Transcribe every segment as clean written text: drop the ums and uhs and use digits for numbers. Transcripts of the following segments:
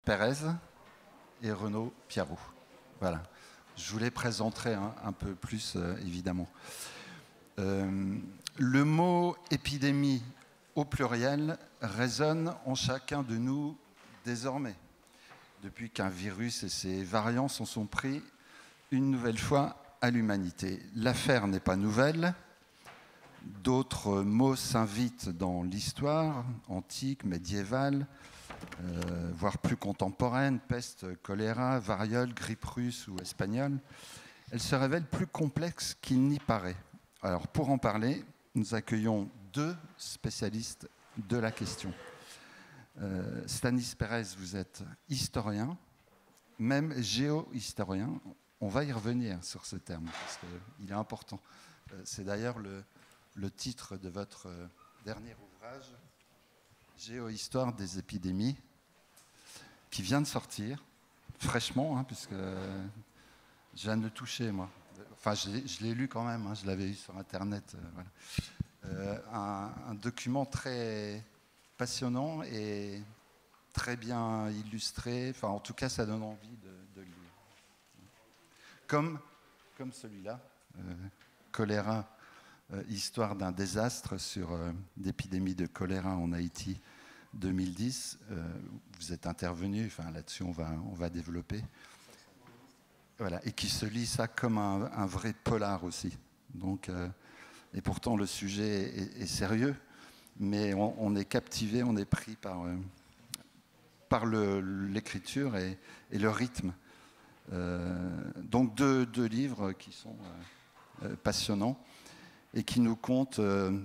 Pérez et Renaud Piarou. Voilà. Je vous les présenterai un peu plus, évidemment. Le mot épidémie au pluriel résonne en chacun de nous désormais, depuis qu'un virus et ses variants s'en sont pris une nouvelle fois à l'humanité. L'affaire n'est pas nouvelle. D'autres mots s'invitent dans l'histoire antique, médiévale, voire plus contemporaine, peste, choléra, variole, grippe russe ou espagnole. Elle se révèle plus complexe qu'il n'y paraît. Alors, pour en parler, nous accueillons deux spécialistes de la question. Stanis Pérez, vous êtes historien, même géohistorien. On va y revenir sur ce terme, parce qu'il est important. C'est d'ailleurs le titre de votre dernier ouvrage, Géohistoire des épidémies, qui vient de sortir, fraîchement, hein, puisque je viens de le toucher, moi. Enfin, je l'ai lu quand même, hein, je l'avais eu sur Internet. Voilà. Un document très passionnant et très bien illustré. Enfin, en tout cas, ça donne envie de le lire. Comme celui-là, choléra, histoire d'un désastre sur l'épidémie de choléra en Haïti 2010. Vous êtes intervenu, enfin, là-dessus on va développer. Voilà, et qui se lit ça comme un vrai polar aussi. Donc, et pourtant le sujet est sérieux, mais on est captivé, on est pris par l'écriture et le rythme. Donc deux livres qui sont passionnants et qui nous content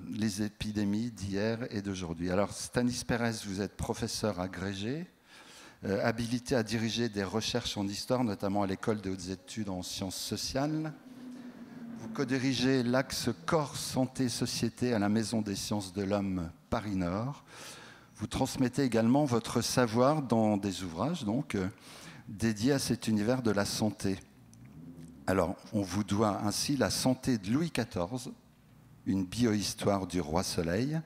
les épidémies d'hier et d'aujourd'hui. Alors Stanis Pérez, vous êtes professeur agrégé, habilité à diriger des recherches en histoire, notamment à l'École des hautes études en sciences sociales. Vous co-dirigez l'axe Corps, Santé, Société à la Maison des sciences de l'homme Paris-Nord. Vous transmettez également votre savoir dans des ouvrages donc, dédiés à cet univers de la santé. Alors, on vous doit ainsi La santé de Louis XIV, une biohistoire du roi Soleil,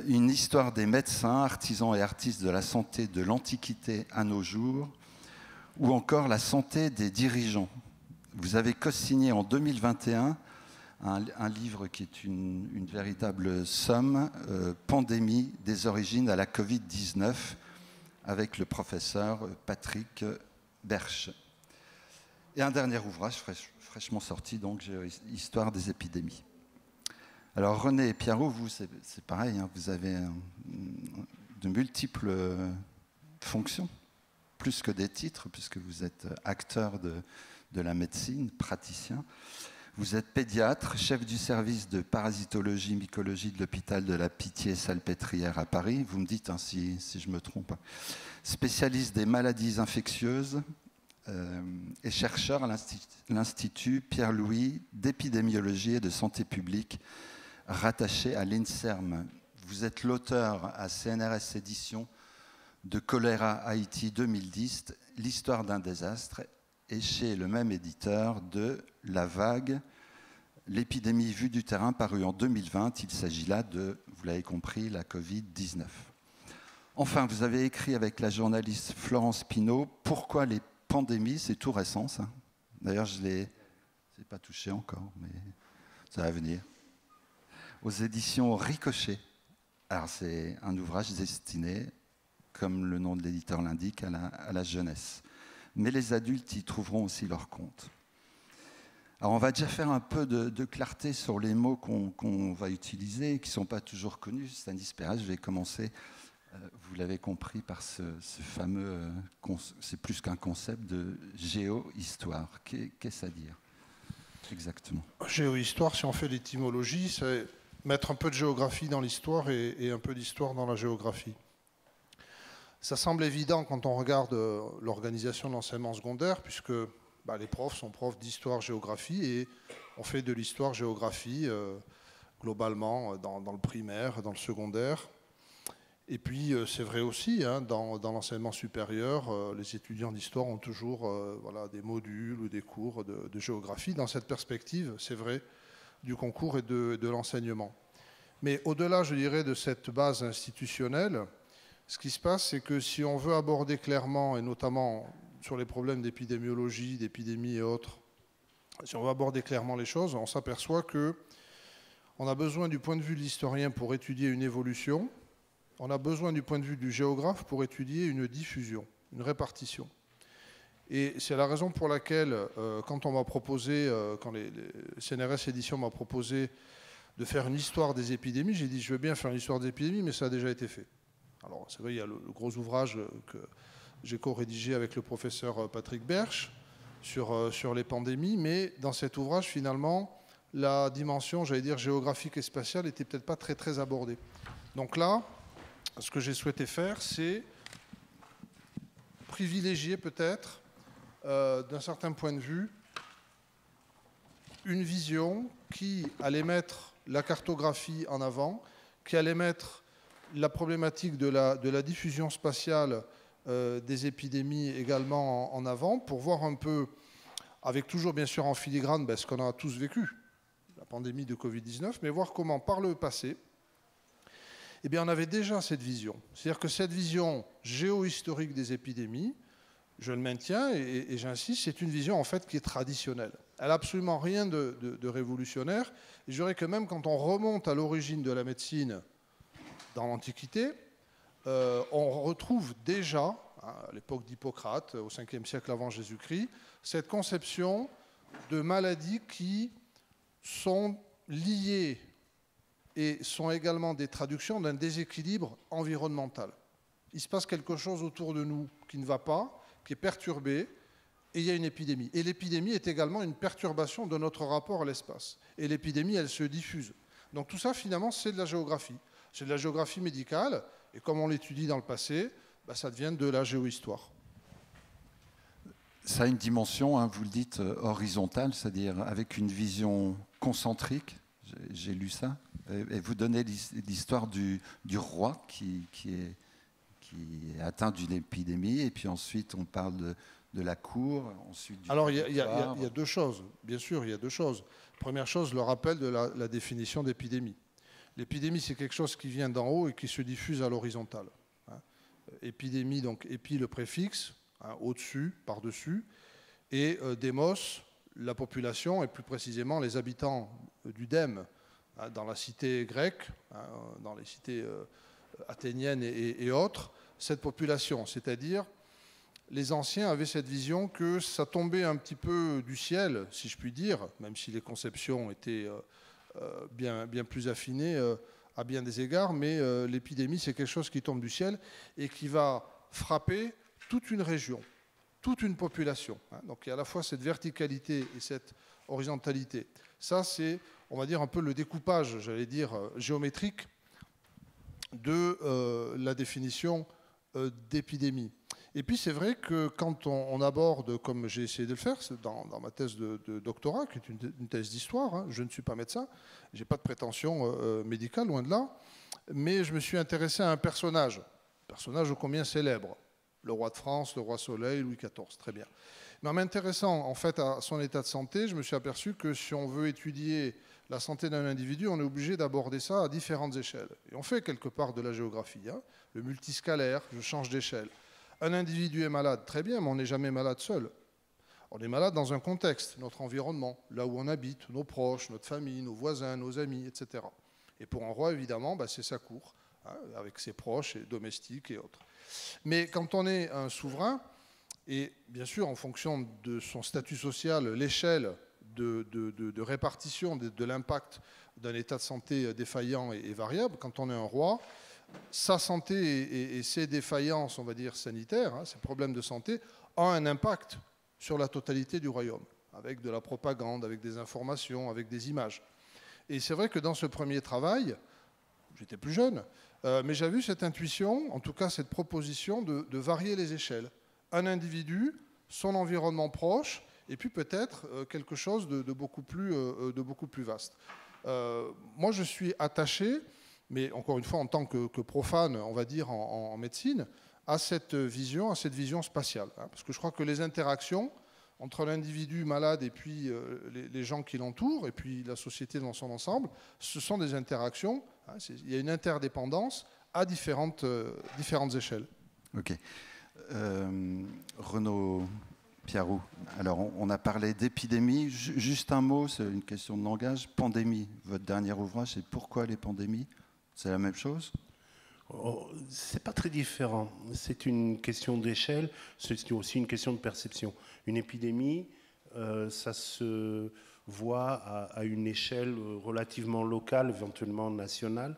une histoire des médecins, artisans et artistes de la santé de l'Antiquité à nos jours, ou encore La santé des dirigeants. Vous avez co-signé en 2021 un livre qui est une véritable somme, Pandémie des origines à la Covid-19, avec le professeur Patrick Berche. Et un dernier ouvrage fraîchement sorti, donc Histoire des épidémies. Alors René Piarou, vous, c'est pareil, hein, vous avez de multiples fonctions, plus que des titres, puisque vous êtes acteur de la médecine, praticien. Vous êtes pédiatre, chef du service de parasitologie, mycologie de l'hôpital de la Pitié-Salpêtrière à Paris. Vous me dites hein, si je me trompe. Spécialiste des maladies infectieuses et chercheur à l'Institut Pierre-Louis d'épidémiologie et de santé publique rattaché à l'INSERM. Vous êtes l'auteur à CNRS Éditions de Choléra Haïti 2010, l'histoire d'un désastre, et chez le même éditeur de La Vague, l'épidémie vue du terrain, paru en 2020. Il s'agit là de, vous l'avez compris, la Covid-19. Enfin, vous avez écrit avec la journaliste Florence Pinault « Pourquoi les pandémies ?» C'est tout récent, ça. D'ailleurs, je ne l'ai pas touché encore, mais ça va venir. Aux éditions Ricochet. Alors, c'est un ouvrage destiné, comme le nom de l'éditeur l'indique, à la jeunesse. Mais les adultes y trouveront aussi leur compte. Alors, on va déjà faire un peu de clarté sur les mots qu'on va utiliser, qui ne sont pas toujours connus. Stanis Pérez, je vais commencer, vous l'avez compris, par ce fameux, c'est plus qu'un concept de géohistoire. Qu'est-ce à dire exactement? Géohistoire, si on fait l'étymologie, c'est mettre un peu de géographie dans l'histoire et un peu d'histoire dans la géographie. Ça semble évident quand on regarde l'organisation de l'enseignement secondaire, puisque les profs sont profs d'histoire-géographie et on fait de l'histoire-géographie globalement dans le primaire, dans le secondaire. Et puis c'est vrai aussi, hein, dans l'enseignement supérieur, les étudiants d'histoire ont toujours des modules ou des cours de géographie. Dans cette perspective, c'est vrai, du concours et de l'enseignement. Mais au-delà, je dirais, de cette base institutionnelle, Ce qui se passe, c'est que si on veut aborder clairement, et notamment sur les problèmes d'épidémiologie, d'épidémie et autres, si on veut aborder clairement les choses, on s'aperçoit qu'on a besoin du point de vue de l'historien pour étudier une évolution, on a besoin du point de vue du géographe pour étudier une diffusion, une répartition. Et c'est la raison pour laquelle, quand on m'a proposé, quand les CNRS Éditions m'a proposé de faire une histoire des épidémies, j'ai dit je veux bien faire une histoire des épidémies, mais ça a déjà été fait. Alors c'est vrai, il y a le gros ouvrage que j'ai co-rédigé avec le professeur Patrick Berche sur les pandémies, mais dans cet ouvrage, finalement, la dimension, j'allais dire, géographique et spatiale n'était peut-être pas très, très abordée. Donc là, ce que j'ai souhaité faire, c'est privilégier peut-être, d'un certain point de vue, une vision qui allait mettre la cartographie en avant, qui allait mettre la problématique de la diffusion spatiale des épidémies également en avant, pour voir un peu, avec toujours bien sûr en filigrane ce qu'on a tous vécu, la pandémie de Covid-19, mais voir comment par le passé, eh bien, on avait déjà cette vision. C'est-à-dire que cette vision géohistorique des épidémies, je le maintiens et j'insiste, c'est une vision en fait qui est traditionnelle. Elle n'a absolument rien de révolutionnaire. Et je dirais que même quand on remonte à l'origine de la médecine dans l'Antiquité, on retrouve déjà, à l'époque d'Hippocrate, au 5e siècle avant Jésus-Christ, cette conception de maladies qui sont liées et sont également des traductions d'un déséquilibre environnemental. Il se passe quelque chose autour de nous qui ne va pas, qui est perturbé, et il y a une épidémie. Et l'épidémie est également une perturbation de notre rapport à l'espace. Et l'épidémie, elle se diffuse. Donc tout ça, finalement, c'est de la géographie. C'est de la géographie médicale, et comme on l'étudie dans le passé, ça devient de la géohistoire. Ça a une dimension, hein, vous le dites, horizontale, c'est-à-dire avec une vision concentrique. J'ai lu ça. Et vous donnez l'histoire du roi qui est atteint d'une épidémie, et puis ensuite on parle de la cour, ensuite du... Alors il y a deux choses, bien sûr, il y a deux choses. Première chose, le rappel de la définition d'épidémie. L'épidémie, c'est quelque chose qui vient d'en haut et qui se diffuse à l'horizontale. Épidémie, donc épi le préfixe, au-dessus, par-dessus, et démos, la population, et plus précisément les habitants du Dème, dans la cité grecque, dans les cités athéniennes et autres, cette population, c'est-à-dire les anciens avaient cette vision que ça tombait un petit peu du ciel, si je puis dire, même si les conceptions étaient bien plus affinées à bien des égards, mais l'épidémie, c'est quelque chose qui tombe du ciel et qui va frapper toute une région, toute une population. Donc il y a à la fois cette verticalité et cette horizontalité. Ça, c'est, on va dire, un peu le découpage, j'allais dire, géométrique de la définition d'épidémie. Et puis c'est vrai que quand on aborde, comme j'ai essayé de le faire dans ma thèse de doctorat, qui est une thèse d'histoire, je ne suis pas médecin, je n'ai pas de prétention médicale, loin de là, mais je me suis intéressé à un personnage ô combien célèbre, le roi de France, le roi Soleil, Louis XIV, très bien. Mais en m'intéressant en fait à son état de santé, je me suis aperçu que si on veut étudier la santé d'un individu, on est obligé d'aborder ça à différentes échelles. Et on fait quelque part de la géographie, le multiscalaire, je change d'échelle. Un individu est malade, très bien, mais on n'est jamais malade seul. On est malade dans un contexte, notre environnement, là où on habite, nos proches, notre famille, nos voisins, nos amis, etc. Et pour un roi, évidemment, c'est sa cour, avec ses proches et domestiques et autres. Mais quand on est un souverain, et bien sûr, en fonction de son statut social, l'échelle de répartition de l'impact d'un état de santé défaillant est variable, quand on est un roi, sa santé et ses défaillances, on va dire, sanitaires, ses problèmes de santé, ont un impact sur la totalité du royaume, avec de la propagande, avec des informations, avec des images. Et c'est vrai que dans ce premier travail, j'étais plus jeune, mais j'avais eu cette intuition, en tout cas cette proposition de varier les échelles. Un individu, son environnement proche, et puis peut-être quelque chose de beaucoup plus vaste. Moi, je suis attaché, mais encore une fois, en tant que profane, on va dire, en médecine, à cette vision spatiale. Parce que je crois que les interactions entre l'individu malade et puis les gens qui l'entourent, et puis la société dans son ensemble, ce sont des interactions, il y a une interdépendance à différentes échelles. Ok. Renaud Piarou, alors on a parlé d'épidémie. Juste un mot, c'est une question de langage. Pandémie, votre dernier ouvrage, c'est pourquoi les pandémies? C'est la même chose? C'est pas très différent. C'est une question d'échelle, c'est aussi une question de perception. Une épidémie, ça se voit à une échelle relativement locale, éventuellement nationale.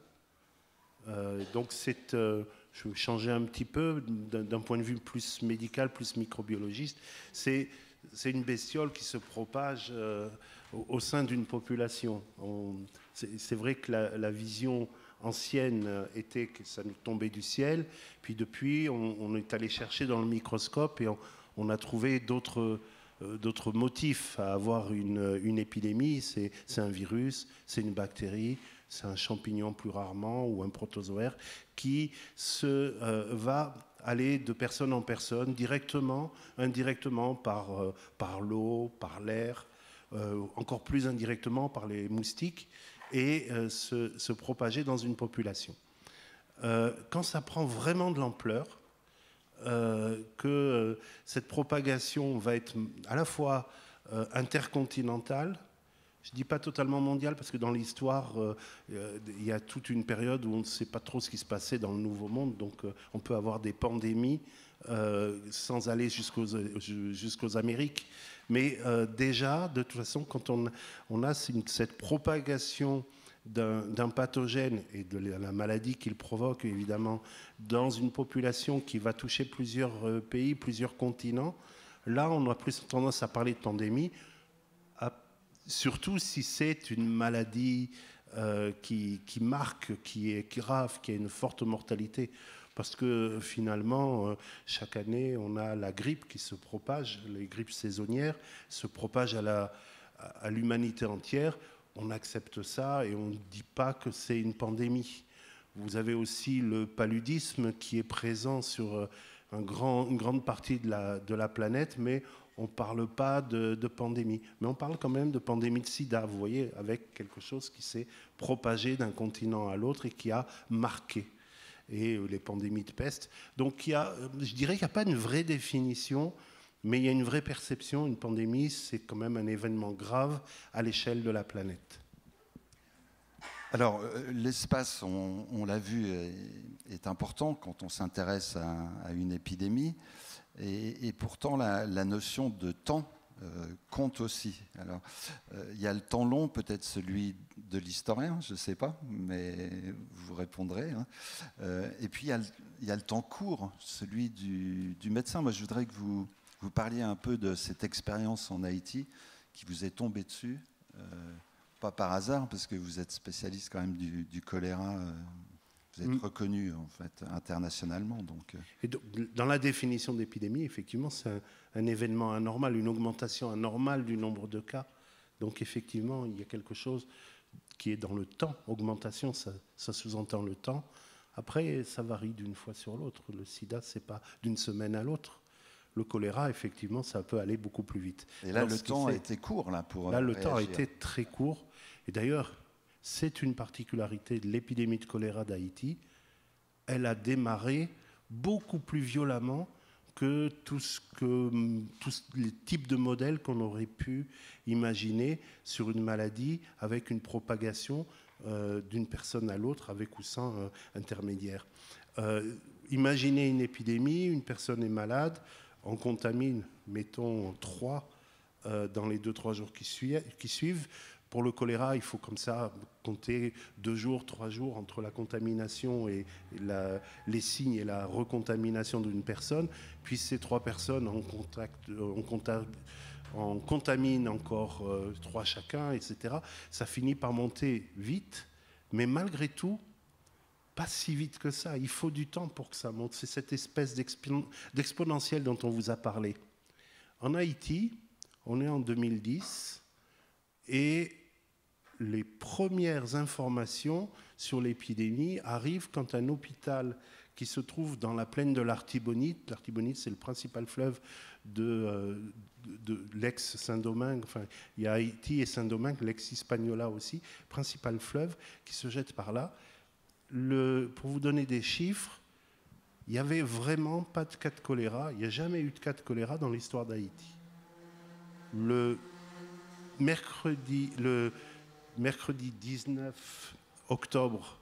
Donc je vais changer un petit peu d'un point de vue plus médical, plus microbiologiste. C'est une bestiole qui se propage au sein d'une population. C'est vrai que la vision ancienne était que ça nous tombait du ciel, puis depuis on est allé chercher dans le microscope et on a trouvé d'autres motifs à avoir une épidémie. C'est un virus, c'est une bactérie, c'est un champignon plus rarement ou un protozoaire qui va aller de personne en personne, directement, indirectement par l'eau, par l'air, encore plus indirectement par les moustiques, et se propager dans une population. Quand ça prend vraiment de l'ampleur, que cette propagation va être à la fois intercontinentale, je ne dis pas totalement mondiale, parce que dans l'histoire, il y a toute une période où on ne sait pas trop ce qui se passait dans le Nouveau Monde, donc on peut avoir des pandémies sans aller jusqu'aux Amériques. Mais déjà, de toute façon, quand on a cette propagation d'un pathogène et de la maladie qu'il provoque, évidemment, dans une population qui va toucher plusieurs pays, plusieurs continents, là, on a plus tendance à parler de pandémie, surtout si c'est une maladie qui marque, qui est grave, qui a une forte mortalité. Parce que finalement, chaque année, on a la grippe qui se propage, les grippes saisonnières se propagent à l'humanité entière. On accepte ça et on ne dit pas que c'est une pandémie. Vous avez aussi le paludisme qui est présent sur une grande partie de la planète, mais on ne parle pas de pandémie. Mais on parle quand même de pandémie de sida, vous voyez, avec quelque chose qui s'est propagé d'un continent à l'autre et qui a marqué. Et les pandémies de peste. Donc je dirais qu'il n'y a pas une vraie définition, mais il y a une vraie perception. Une pandémie, c'est quand même un événement grave à l'échelle de la planète. Alors, l'espace, on l'a vu, est important quand on s'intéresse à une épidémie. Et pourtant, la notion de temps compte aussi. Alors, il y a le temps long, peut-être celui de l'historien, je ne sais pas, mais vous répondrez. Hein. Et puis, il y a le temps court, celui du médecin. Moi, je voudrais que vous parliez un peu de cette expérience en Haïti qui vous est tombée dessus. Pas par hasard, parce que vous êtes spécialiste quand même du choléra. Vous êtes reconnu en fait internationalement. Donc. Et dans la définition d'épidémie, effectivement, c'est un événement anormal, une augmentation anormale du nombre de cas. Donc effectivement, il y a quelque chose qui est dans le temps. Augmentation, ça sous-entend le temps. Après, ça varie d'une fois sur l'autre. Le sida, c'est pas d'une semaine à l'autre. Le choléra, effectivement, ça peut aller beaucoup plus vite. Et là, le temps a été court pour Là, le temps a été très court. Et d'ailleurs, c'est une particularité de l'épidémie de choléra d'Haïti. Elle a démarré beaucoup plus violemment que tous les types de modèles qu'on aurait pu imaginer sur une maladie avec une propagation d'une personne à l'autre, avec ou sans intermédiaire. Imaginez une épidémie, une personne est malade, on contamine, mettons 3 dans les 2-3 jours qui suivent. Pour le choléra, il faut comme ça compter 2 jours, 3 jours entre la contamination et les signes et la recontamination d'une personne. Puis ces 3 personnes on contamine encore 3 chacun, etc. Ça finit par monter vite, mais malgré tout, pas si vite que ça. Il faut du temps pour que ça monte. C'est cette espèce d'exponentielle dont on vous a parlé. En Haïti, on est en 2010 et les premières informations sur l'épidémie arrivent quand un hôpital qui se trouve dans la plaine de l'Artibonite, c'est le principal fleuve de l'ex-Saint-Domingue, enfin, il y a Haïti et Saint-Domingue, l'ex-Hispaniola aussi, principal fleuve qui se jette par là. pour vous donner des chiffres, il n'y avait vraiment pas de cas de choléra. Il n'y a jamais eu de cas de choléra dans l'histoire d'Haïti. Le mercredi 19 octobre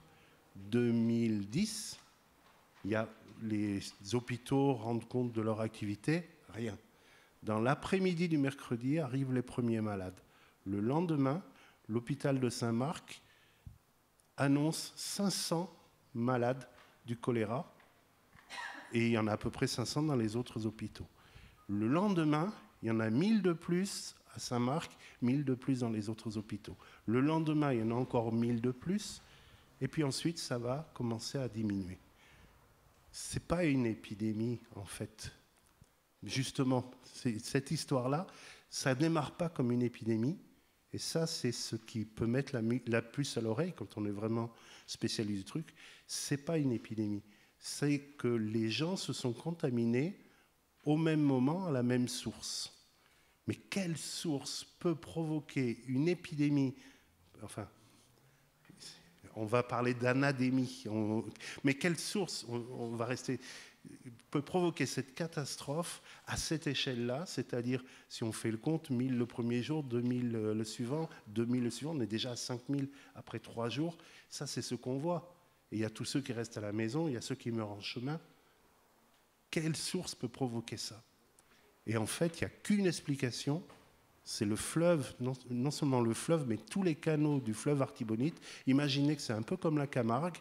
2010, les hôpitaux rendent compte de leur activité, rien. Dans l'après-midi du mercredi arrivent les premiers malades. Le lendemain, l'hôpital de Saint-Marc annonce 500 malades du choléra et il y en a à peu près 500 dans les autres hôpitaux. Le lendemain, il y en a 1000 de plus à Saint-Marc, 1000 de plus dans les autres hôpitaux. Le lendemain, il y en a encore 1000 de plus et puis ensuite, ça va commencer à diminuer. Ce n'est pas une épidémie, en fait. Justement, cette histoire-là, ça ne démarre pas comme une épidémie. Et ça, c'est ce qui peut mettre la puce à l'oreille quand on est vraiment spécialiste du truc. Ce n'est pas une épidémie. C'est que les gens se sont contaminés au même moment, à la même source. Mais quelle source peut provoquer une épidémie? Enfin, on va parler d'anadémie. Mais quelle source peut provoquer cette catastrophe à cette échelle-là, c'est-à-dire, si on fait le compte, 1000 le premier jour, 2000 le suivant, 2000 le suivant, on est déjà à 5000 après 3 jours. Ça, c'est ce qu'on voit. Et il y a tous ceux qui restent à la maison, il y a ceux qui meurent en chemin. Quelle source peut provoquer ça? Et en fait, il n'y a qu'une explication, c'est le fleuve, non seulement le fleuve, mais tous les canaux du fleuve Artibonite. Imaginez que c'est un peu comme la Camargue.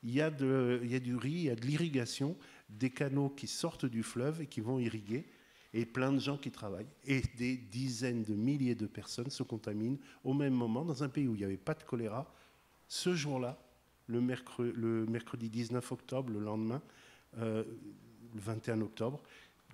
Il y a du riz, il y a de l'irrigation, des canaux qui sortent du fleuve et qui vont irriguer, et plein de gens qui travaillent. Et des dizaines de milliers de personnes se contaminent au même moment dans un pays où il n'y avait pas de choléra. Ce jour-là, le mercredi 19 octobre, le lendemain, le 21 octobre,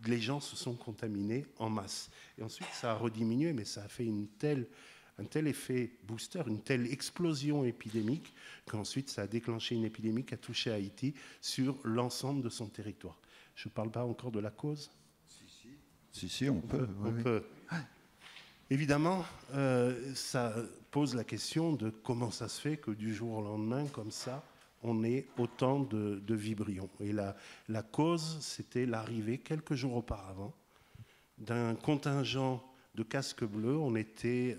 les gens se sont contaminés en masse. Et ensuite, ça a rediminué, mais ça a fait un tel effet booster, une telle explosion épidémique, qu'ensuite ça a déclenché une épidémie qui a touché Haïti sur l'ensemble de son territoire. Je ne parle pas encore de la cause. Si, on peut. On peut. Évidemment, ça pose la question de comment ça se fait que du jour au lendemain, comme ça, on ait autant de vibrions. Et la cause, c'était l'arrivée, quelques jours auparavant, d'un contingent de casques bleus. On était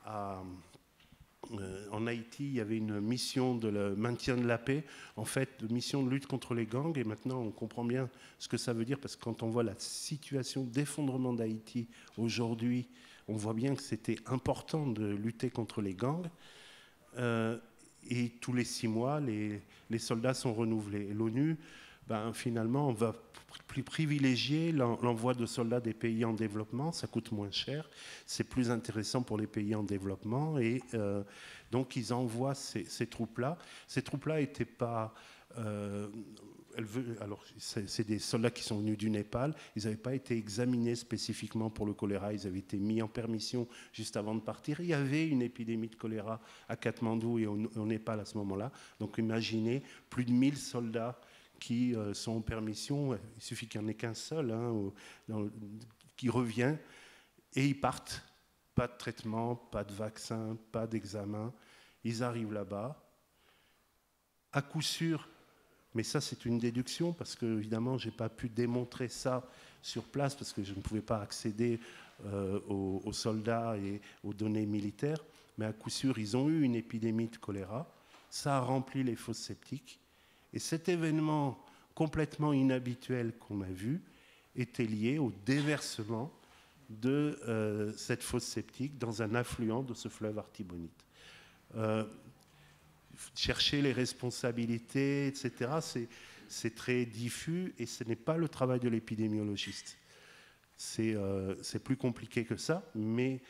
en Haïti, il y avait une mission de maintien de la paix, en fait, de mission de lutte contre les gangs. Et maintenant, on comprend bien ce que ça veut dire, parce que quand on voit la situation d'effondrement d'Haïti aujourd'hui, on voit bien que c'était important de lutter contre les gangs. Et tous les 6 mois, les soldats sont renouvelés. Et l'ONU, finalement, on va privilégier l'envoi de soldats des pays en développement. Ça coûte moins cher, c'est plus intéressant pour les pays en développement. Et donc, ils envoient ces troupes-là. Ces troupes-là n'étaient pas... alors, c'est des soldats qui sont venus du Népal. Ils n'avaient pas été examinés spécifiquement pour le choléra. Ils avaient été mis en permission juste avant de partir. Il y avait une épidémie de choléra à Katmandou et au Népal à ce moment-là. Donc, imaginez plus de 1000 soldats qui sont en permission. Il suffit qu'il n'y en ait qu'un seul qui revient et ils partent. Pas de traitement, pas de vaccin, pas d'examen. Ils arrivent là-bas. À coup sûr, mais ça c'est une déduction parce que évidemment je n'ai pas pu démontrer ça sur place parce que je ne pouvais pas accéder aux soldats et aux données militaires, mais à coup sûr ils ont eu une épidémie de choléra, ça a rempli les fosses septiques et cet événement complètement inhabituel qu'on a vu était lié au déversement de cette fosse septique dans un affluent de ce fleuve Artibonite. Chercher les responsabilités, etc., c'est très diffus et ce n'est pas le travail de l'épidémiologiste. C'est plus compliqué que ça, mais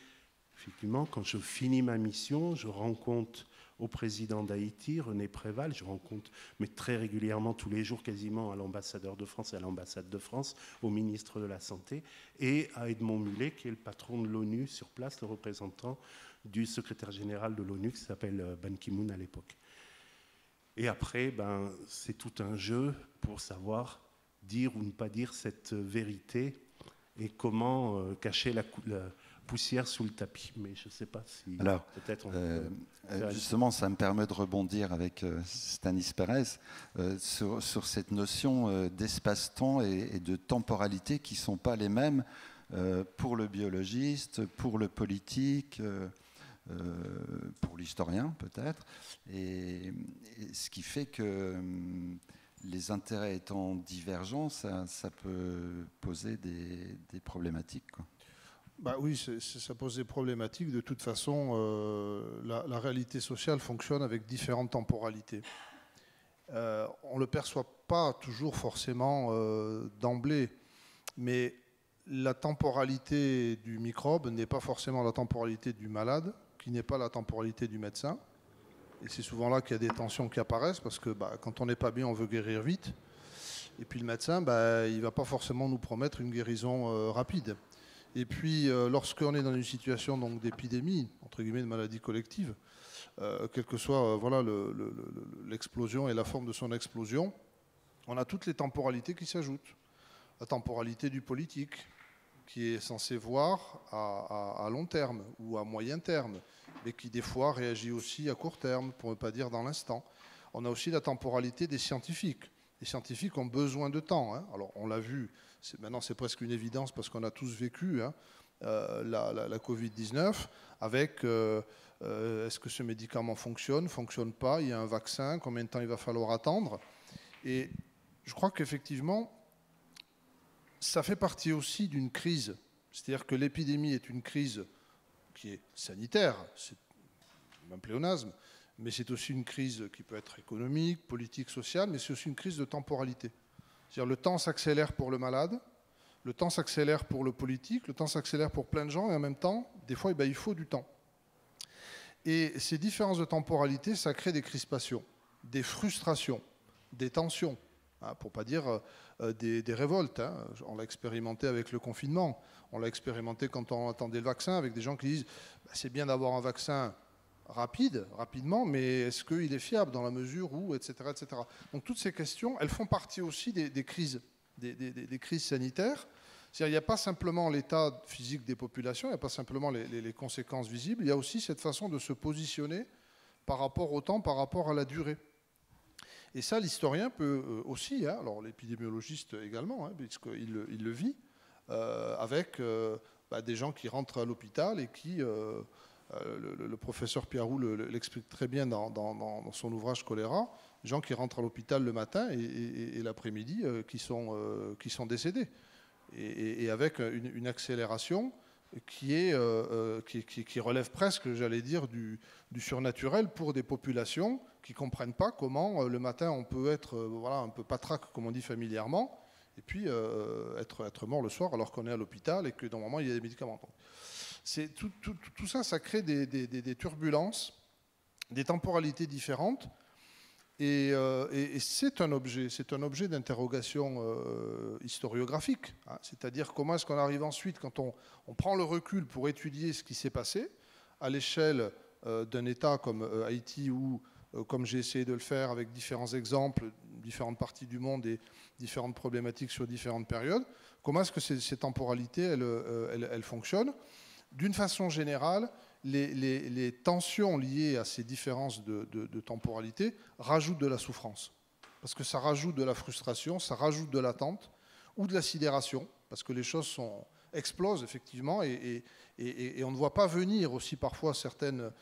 effectivement, quand je finis ma mission, je rends compte au président d'Haïti, René Préval, je rencontre, mais très régulièrement, tous les jours quasiment, à l'ambassadeur de France et à l'ambassade de France, au ministre de la Santé, et à Edmond Mulet, qui est le patron de l'ONU sur place, le représentant du secrétaire général de l'ONU, qui s'appelle Ban Ki-moon à l'époque. Et après, c'est tout un jeu pour savoir dire ou ne pas dire cette vérité et comment cacher poussière sous le tapis, mais je ne sais pas si Alors, peut-être justement, ça me permet de rebondir avec Stanis Pérez sur cette notion d'espace-temps et de temporalité qui ne sont pas les mêmes pour le biologiste, pour le politique, pour l'historien peut-être, et ce qui fait que les intérêts étant divergents, ça peut poser des problématiques, quoi. Bah oui, ça pose des problématiques. De toute façon, la réalité sociale fonctionne avec différentes temporalités. On ne le perçoit pas toujours forcément d'emblée, mais la temporalité du microbe n'est pas forcément la temporalité du malade, qui n'est pas la temporalité du médecin. Et c'est souvent là qu'il y a des tensions qui apparaissent, parce que quand on n'est pas bien, on veut guérir vite. Et puis le médecin, il ne va pas forcément nous promettre une guérison rapide. Et puis, lorsqu'on est dans une situation d'épidémie, entre guillemets, de maladie collective, quelle que soit l'explosion et la forme de son explosion, on a toutes les temporalités qui s'ajoutent. La temporalité du politique, qui est censé voir à long terme ou à moyen terme, mais qui des fois réagit aussi à court terme, pour ne pas dire dans l'instant. On a aussi la temporalité des scientifiques. Les scientifiques ont besoin de temps, hein. Alors on l'a vu, maintenant c'est presque une évidence parce qu'on a tous vécu la Covid-19 avec est-ce que ce médicament fonctionne pas, il y a un vaccin, combien de temps il va falloir attendre. Et je crois qu'effectivement, ça fait partie aussi d'une crise. C'est-à-dire que l'épidémie est une crise qui est sanitaire, c'est un pléonasme, mais c'est aussi une crise qui peut être économique, politique, sociale, mais c'est aussi une crise de temporalité. C'est-à-dire le temps s'accélère pour le malade, le temps s'accélère pour le politique, le temps s'accélère pour plein de gens, et en même temps, des fois, il faut du temps. Et ces différences de temporalité, ça crée des crispations, des frustrations, des tensions, hein, pour ne pas dire des révoltes. Hein. On l'a expérimenté avec le confinement, on l'a expérimenté quand on attendait le vaccin, avec des gens qui disent c'est bien d'avoir un vaccin rapidement, mais est-ce qu'il est fiable dans la mesure où, etc., etc. Donc toutes ces questions, elles font partie aussi des crises, des crises sanitaires. C'est-à-dire il n'y a pas simplement l'état physique des populations, il n'y a pas simplement les conséquences visibles, il y a aussi cette façon de se positionner par rapport au temps, par rapport à la durée. Et ça, l'historien peut aussi, hein, alors l'épidémiologiste également, hein, puisqu'il le vit, avec des gens qui rentrent à l'hôpital et qui... le professeur Piarou l'explique très bien dans son ouvrage Choléra, des gens qui rentrent à l'hôpital le matin et l'après-midi qui sont décédés. Et avec une accélération qui relève presque, j'allais dire, du surnaturel pour des populations qui ne comprennent pas comment le matin on peut être un peu patraque, comme on dit familièrement, et puis être mort le soir alors qu'on est à l'hôpital et que normalement il y a des médicaments. Tout ça, ça crée des turbulences, des temporalités différentes, et c'est un objet d'interrogation historiographique. Hein. C'est-à-dire comment est-ce qu'on arrive ensuite, quand on prend le recul pour étudier ce qui s'est passé, à l'échelle d'un État comme Haïti, ou comme j'ai essayé de le faire avec différents exemples, différentes parties du monde et différentes problématiques sur différentes périodes, comment est-ce que ces temporalités, elles fonctionnent. D'une façon générale, les tensions liées à ces différences de temporalité rajoutent de la souffrance. Parce que ça rajoute de la frustration, ça rajoute de l'attente ou de la sidération, parce que les choses explosent effectivement et on ne voit pas venir aussi parfois certaines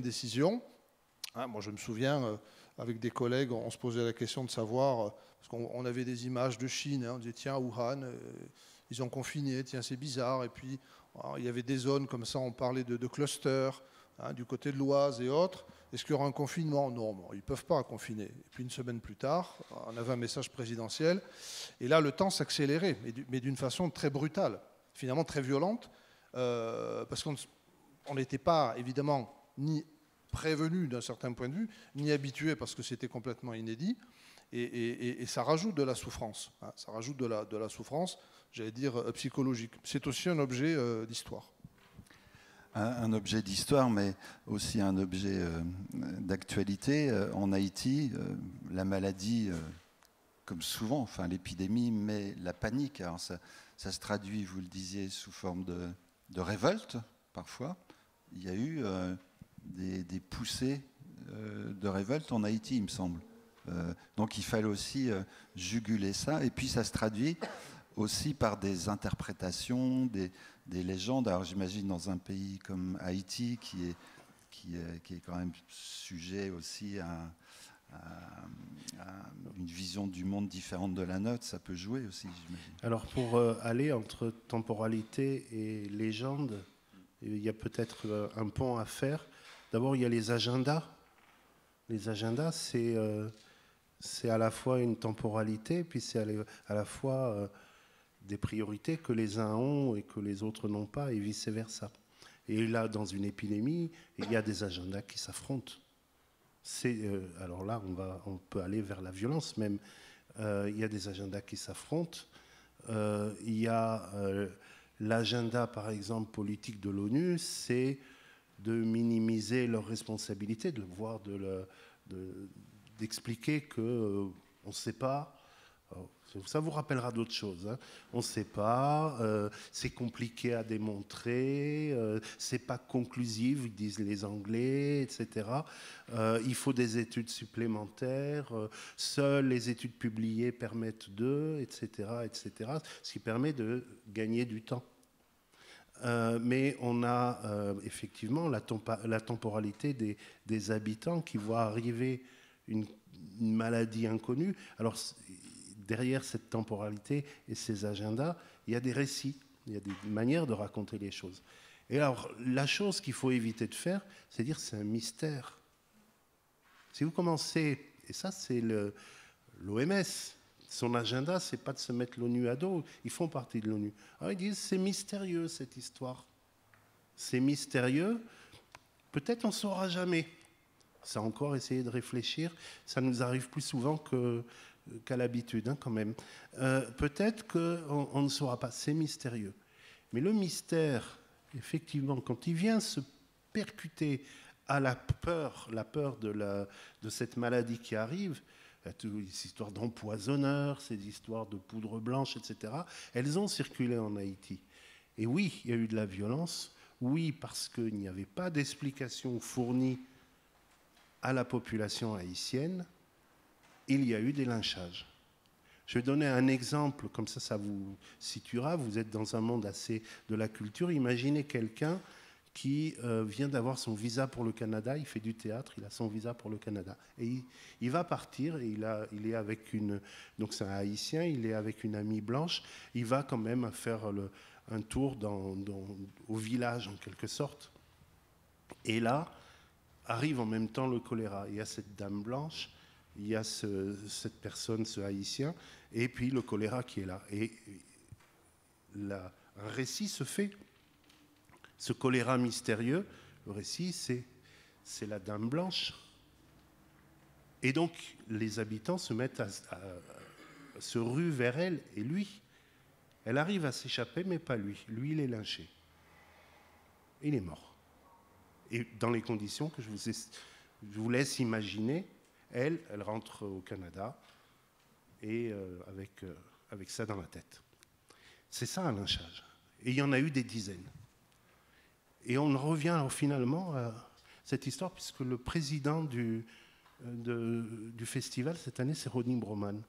décisions. Hein, moi je me souviens, avec des collègues, on se posait la question de savoir, parce qu'on avait des images de Chine, hein, on disait tiens, Wuhan, ils ont confiné, tiens c'est bizarre, et puis... Alors, il y avait des zones comme ça, on parlait de clusters, hein, du côté de l'Oise et autres. Est-ce qu'il y aura un confinement? Non, bon, ils ne peuvent pas confiner. Et puis une semaine plus tard, on avait un message présidentiel. Et là, le temps s'accélérait, mais d'une façon très brutale, finalement très violente, parce qu'on n'était pas, évidemment, ni prévenu d'un certain point de vue, ni habitué parce que c'était complètement inédit. Et ça rajoute de la souffrance. Hein, ça rajoute de la souffrance, j'allais dire psychologique. C'est aussi un objet d'histoire. Un objet d'histoire, mais aussi un objet d'actualité. En Haïti, la maladie, comme souvent, enfin l'épidémie, mais la panique. Alors ça se traduit, vous le disiez, sous forme révolte, parfois. Il y a eu des poussées de révolte en Haïti, il me semble. Donc il fallait aussi juguler ça. Et puis ça se traduit aussi par des interprétations, des légendes. Alors j'imagine dans un pays comme Haïti, qui est quand même sujet aussi à une vision du monde différente de la nôtre, ça peut jouer aussi, j'imagine. Alors pour aller entre temporalité et légende, il y a peut-être un pont à faire. D'abord, il y a les agendas. Les agendas, c'est à la fois une temporalité, puis c'est à la fois des priorités que les uns ont et que les autres n'ont pas, et vice-versa. Et là, dans une épidémie, il y a des agendas qui s'affrontent. Alors là, on peut aller vers la violence même. Il y a des agendas qui s'affrontent. Il y a l'agenda, par exemple, politique de l'ONU, c'est de minimiser leurs responsabilités, de voir, d'expliquer qu'on ne sait pas. Ça vous rappellera d'autres choses. Hein. On ne sait pas, c'est compliqué à démontrer, c'est pas conclusif, disent les Anglais, etc. Il faut des études supplémentaires, seules les études publiées permettent d'eux, etc., etc. Ce qui permet de gagner du temps. Mais on a effectivement la temporalité des habitants qui voient arriver une maladie inconnue. Alors, derrière cette temporalité et ces agendas, il y a des récits, il y a des manières de raconter les choses. Et alors, la chose qu'il faut éviter de faire, c'est dire c'est un mystère. Si vous commencez, et ça c'est l'OMS, son agenda, c'est pas de se mettre l'ONU à dos, ils font partie de l'ONU. Alors ils disent c'est mystérieux cette histoire. C'est mystérieux, peut-être on ne saura jamais. Ça a encore essayé de réfléchir, ça nous arrive plus souvent qu'à l'habitude, hein, quand même. Peut-être qu'on ne saura pas, c'est mystérieux. Mais le mystère, effectivement, quand il vient se percuter à la peur de cette maladie qui arrive, ces histoires d'empoisonneurs, ces histoires de poudre blanche, etc., elles ont circulé en Haïti. Et oui, il y a eu de la violence, oui, parce qu'il n'y avait pas d'explication fournie à la population haïtienne, il y a eu des lynchages. Je vais donner un exemple, comme ça vous situera. Vous êtes dans un monde assez de la culture. Imaginez quelqu'un qui vient d'avoir son visa pour le Canada, il fait du théâtre, il a son visa pour le Canada. Et il va partir, et il est avec donc c'est un Haïtien, il est avec une amie blanche, il va quand même faire un tour au village en quelque sorte. Et là, arrive en même temps le choléra. Il y a cette dame blanche, il y a cette personne, ce Haïtien, et puis le choléra qui est là. Et un récit se fait. Ce choléra mystérieux, le récit, c'est la dame blanche. Et donc, les habitants se mettent se ruent vers elle, et lui. Elle arrive à s'échapper, mais pas lui. Lui, il est lynché. Il est mort. Et dans les conditions que je vous laisse imaginer, elle rentre au Canada et avec ça dans la tête. C'est ça un lynchage. Et il y en a eu des dizaines. Et on revient alors finalement à cette histoire, puisque le président du festival cette année, c'est Ronnie Broman.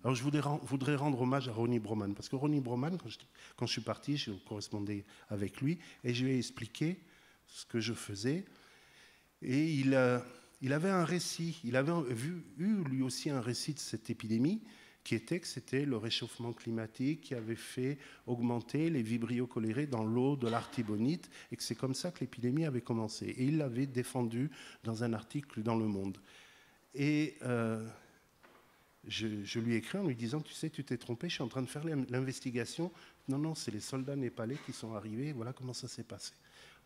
Alors je voudrais rendre hommage à Ronnie Broman, parce que Ronnie Broman, quand je suis parti, je correspondais avec lui, et je lui ai expliqué ce que je faisais. Et il avait un récit, il avait eu lui aussi un récit de cette épidémie, qui était que c'était le réchauffement climatique qui avait fait augmenter les vibrio cholérés dans l'eau de l'Artibonite, et que c'est comme ça que l'épidémie avait commencé. Et il l'avait défendu dans un article dans Le Monde. Et je lui ai écrit en lui disant, tu sais, tu t'es trompé, je suis en train de faire l'investigation. Non, c'est les soldats népalais qui sont arrivés, voilà comment ça s'est passé.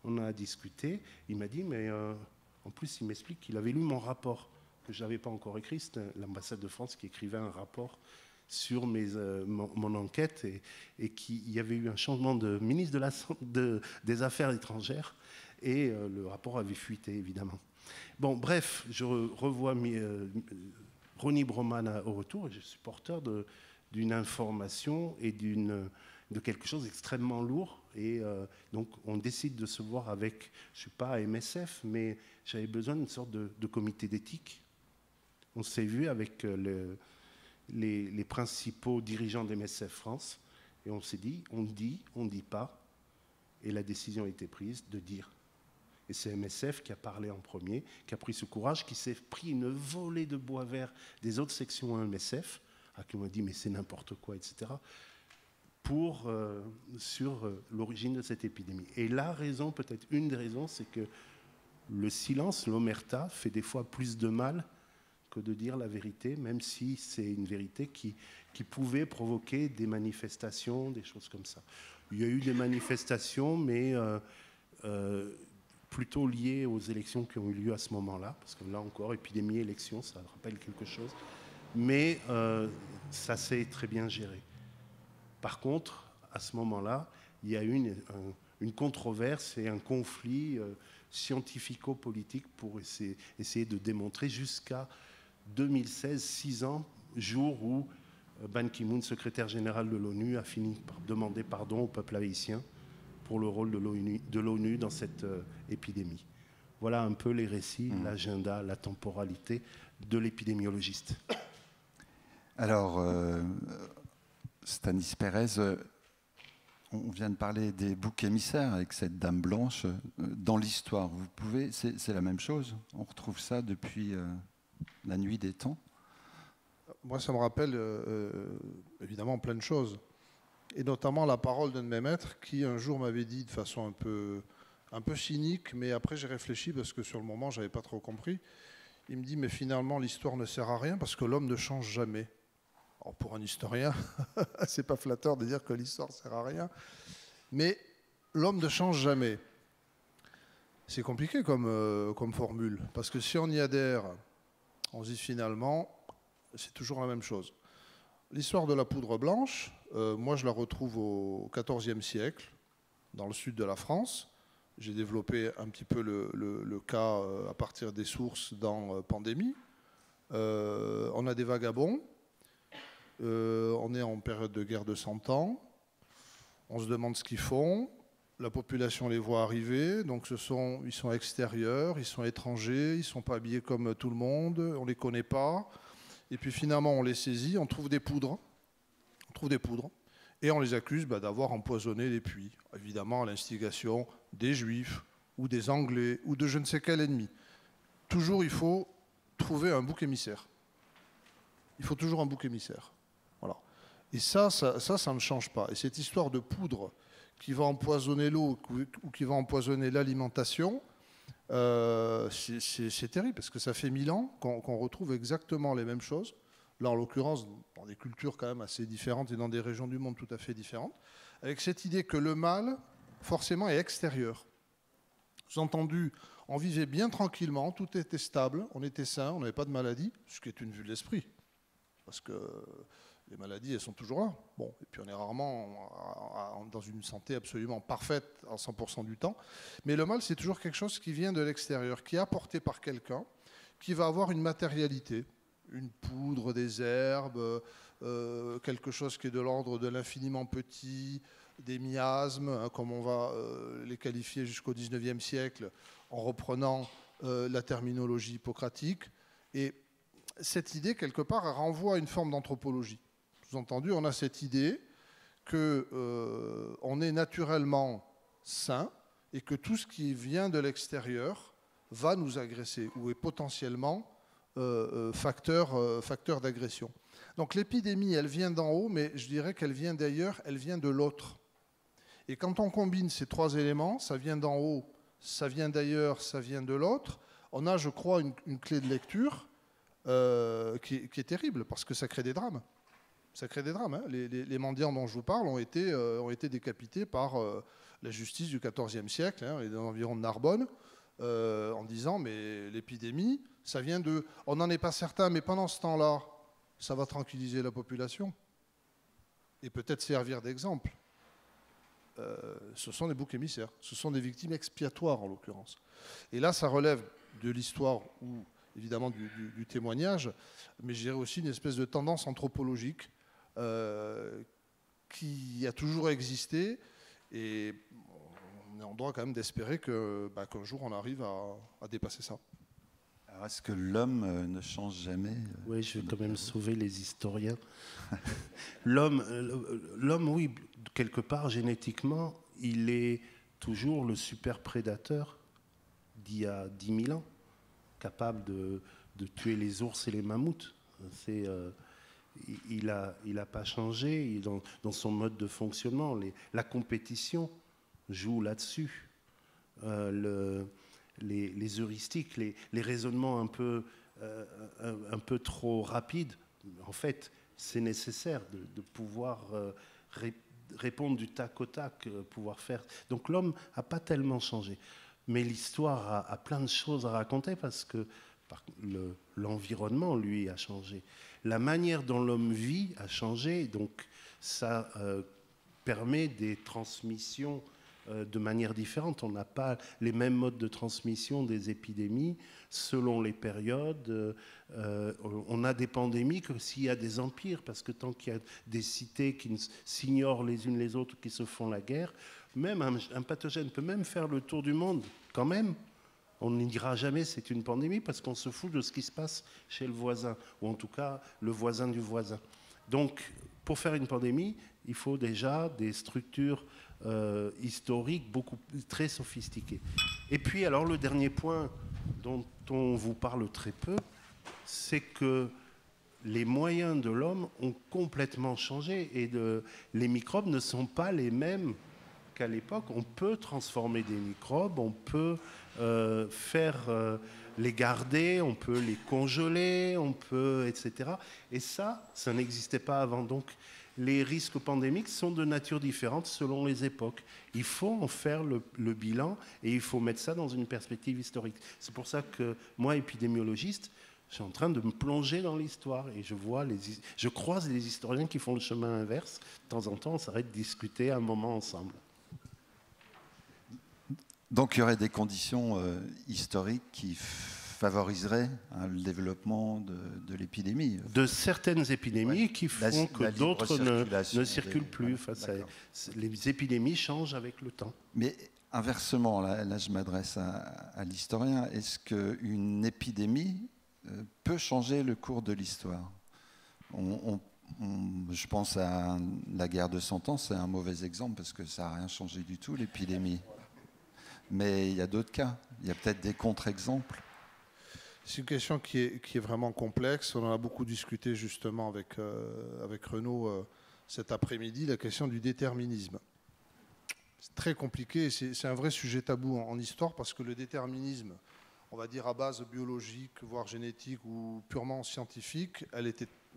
On a discuté, il m'a dit, mais en plus il m'explique qu'il avait lu mon rapport, que je n'avais pas encore écrit, c'était l'ambassade de France qui écrivait un rapport sur mon enquête, et qu'il y avait eu un changement de ministre des Affaires étrangères, et le rapport avait fuité, évidemment. Bon, bref, je revois Ronnie Broman au retour, et je suis porteur d'une information et d'une de quelque chose d'extrêmement lourd. Et donc, on décide de se voir avec, je ne suis pas à MSF, mais j'avais besoin d'une sorte de comité d'éthique. On s'est vu avec les principaux dirigeants d'MSF France, et on s'est dit, on dit, on ne dit pas. Et la décision a été prise de dire. Et c'est MSF qui a parlé en premier, qui a pris ce courage, qui s'est pris une volée de bois vert des autres sections MSF, à qui on a dit mais c'est n'importe quoi, etc., sur l'origine de cette épidémie. Et la raison, peut-être une des raisons, c'est que le silence, l'omerta, fait des fois plus de mal que de dire la vérité, même si c'est une vérité qui pouvait provoquer des manifestations, des choses comme ça. Il y a eu des manifestations, mais plutôt liées aux élections qui ont eu lieu à ce moment-là, parce que là encore, épidémie, élection, ça rappelle quelque chose. Mais ça s'est très bien géré. Par contre, à ce moment-là, il y a eu une controverse et un conflit scientifico-politique pour essayer de démontrer jusqu'à 2016, 6 ans, jour où Ban Ki-moon, secrétaire général de l'ONU, a fini par demander pardon au peuple haïtien pour le rôle de l'ONU dans cette épidémie. Voilà un peu les récits, l'agenda, la temporalité de l'épidémiologiste. Alors, Stanis Pérez, on vient de parler des boucs émissaires avec cette dame blanche. Dans l'histoire, vous pouvez, c'est la même chose. On retrouve ça depuis la nuit des temps. Moi, ça me rappelle évidemment plein de choses. Et notamment la parole d'un de mes maîtres qui un jour m'avait dit de façon un peu cynique, mais après j'ai réfléchi parce que sur le moment, je n'avais pas trop compris. Il me dit, mais finalement, l'histoire ne sert à rien parce que l'homme ne change jamais. Alors, pour un historien, c'est pas flatteur de dire que l'histoire ne sert à rien. Mais l'homme ne change jamais. C'est compliqué comme formule. Parce que si on y adhère, on se dit finalement, c'est toujours la même chose. L'histoire de la poudre blanche, moi je la retrouve au XIVe siècle, dans le sud de la France. J'ai développé un petit peu le cas à partir des sources dans Pandémie. On a des vagabonds. On est en période de guerre de 100 ans. On se demande ce qu'ils font. La population les voit arriver. Donc ils sont extérieurs, ils sont étrangers, ils ne sont pas habillés comme tout le monde, on ne les connaît pas. Et puis finalement, on les saisit, on trouve des poudres. Et on les accuse d'avoir empoisonné les puits. Évidemment, à l'instigation des Juifs ou des Anglais ou de je ne sais quel ennemi. Toujours, il faut trouver un bouc émissaire. Il faut toujours un bouc émissaire. Voilà. Et ça ne change pas. Et cette histoire de poudre qui va empoisonner l'eau ou qui va empoisonner l'alimentation, c'est terrible, parce que ça fait 1000 ans qu'on retrouve exactement les mêmes choses. Là, en l'occurrence, dans des cultures quand même assez différentes et dans des régions du monde tout à fait différentes, avec cette idée que le mal, forcément, est extérieur. Sous-entendu, on vivait bien tranquillement, tout était stable, on était sain, on n'avait pas de maladie, ce qui est une vue de l'esprit. Parce que les maladies, elles sont toujours là. Bon, et puis on est rarement dans une santé absolument parfaite en 100% du temps. Mais le mal, c'est toujours quelque chose qui vient de l'extérieur, qui est apporté par quelqu'un, qui va avoir une matérialité, une poudre, des herbes, quelque chose qui est de l'ordre de l'infiniment petit, des miasmes, hein, comme on va les qualifier jusqu'au XIXe siècle, en reprenant la terminologie hippocratique. Et cette idée, quelque part, elle renvoie à une forme d'anthropologie. Sous-entendu, on a cette idée qu'on est naturellement sain et que tout ce qui vient de l'extérieur va nous agresser ou est potentiellement facteur d'agression. Donc l'épidémie, elle vient d'en haut, mais je dirais qu'elle vient d'ailleurs, elle vient de l'autre. Et quand on combine ces trois éléments, ça vient d'en haut, ça vient d'ailleurs, ça vient de l'autre, on a, je crois, une clé de lecture qui est terrible, parce que ça crée des drames. Ça crée des drames. Hein. Les mendiants dont je vous parle ont été décapités par la justice du XIVe siècle, hein, dans l'environ de Narbonne, en disant, mais l'épidémie, ça vient de... On n'en est pas certain, mais pendant ce temps-là, ça va tranquilliser la population et peut-être servir d'exemple. Ce sont des boucs émissaires, ce sont des victimes expiatoires en l'occurrence. Et là, ça relève de l'histoire ou évidemment du témoignage, mais je dirais aussi une espèce de tendance anthropologique qui a toujours existé, et on est en droit quand même d'espérer qu'un jour on arrive à dépasser ça. Alors, est-ce que l'homme ne change jamais? Oui, je vais quand même sauver les historiens. L'homme, oui, quelque part, génétiquement, il est toujours le super prédateur d'il y a 10 000 ans, capable de tuer les ours et les mammouths. Il n'a pas changé dans son mode de fonctionnement. La compétition joue là-dessus. Les heuristiques, les raisonnements un peu trop rapides, en fait, c'est nécessaire de pouvoir répondre du tac au tac, pouvoir faire. Donc l'homme n'a pas tellement changé. Mais l'histoire a plein de choses à raconter parce que l'environnement, lui, a changé. La manière dont l'homme vit a changé, donc ça permet des transmissions de manière différente. On n'a pas les mêmes modes de transmission des épidémies selon les périodes. On a des pandémies que s'il y a des empires, parce que tant qu'il y a des cités qui s'ignorent les unes les autres, qui se font la guerre, même un pathogène peut même faire le tour du monde, quand même. On ne dira jamais c'est une pandémie parce qu'on se fout de ce qui se passe chez le voisin, ou en tout cas le voisin du voisin. Donc, pour faire une pandémie, il faut déjà des structures historiques très sophistiquées. Et puis, alors, le dernier point dont on vous parle très peu, c'est que les moyens de l'homme ont complètement changé et les microbes ne sont pas les mêmes qu'à l'époque. On peut transformer des microbes, on peut les garder, on peut les congeler, etc. Et ça n'existait pas avant. Donc, les risques pandémiques sont de nature différente selon les époques. Il faut en faire le bilan et il faut mettre ça dans une perspective historique. C'est pour ça que moi, épidémiologiste, je suis en train de me plonger dans l'histoire et je croise les historiens qui font le chemin inverse. De temps en temps, on s'arrête de discuter un moment ensemble. Donc il y aurait des conditions historiques qui favoriseraient le développement de l'épidémie. De certaines épidémies qui font que d'autres ne circulent plus. Les épidémies changent avec le temps. Mais inversement, là je m'adresse à l'historien, est-ce qu'une épidémie peut changer le cours de l'histoire? Je pense à la guerre de 100 ans, c'est un mauvais exemple parce que ça n'a rien changé du tout, l'épidémie. Mais il y a d'autres cas. Il y a peut-être des contre-exemples. C'est une question qui est vraiment complexe. On en a beaucoup discuté justement avec Renaud cet après-midi, la question du déterminisme. C'est très compliqué. C'est un vrai sujet tabou en histoire parce que le déterminisme, on va dire à base biologique, voire génétique ou purement scientifique,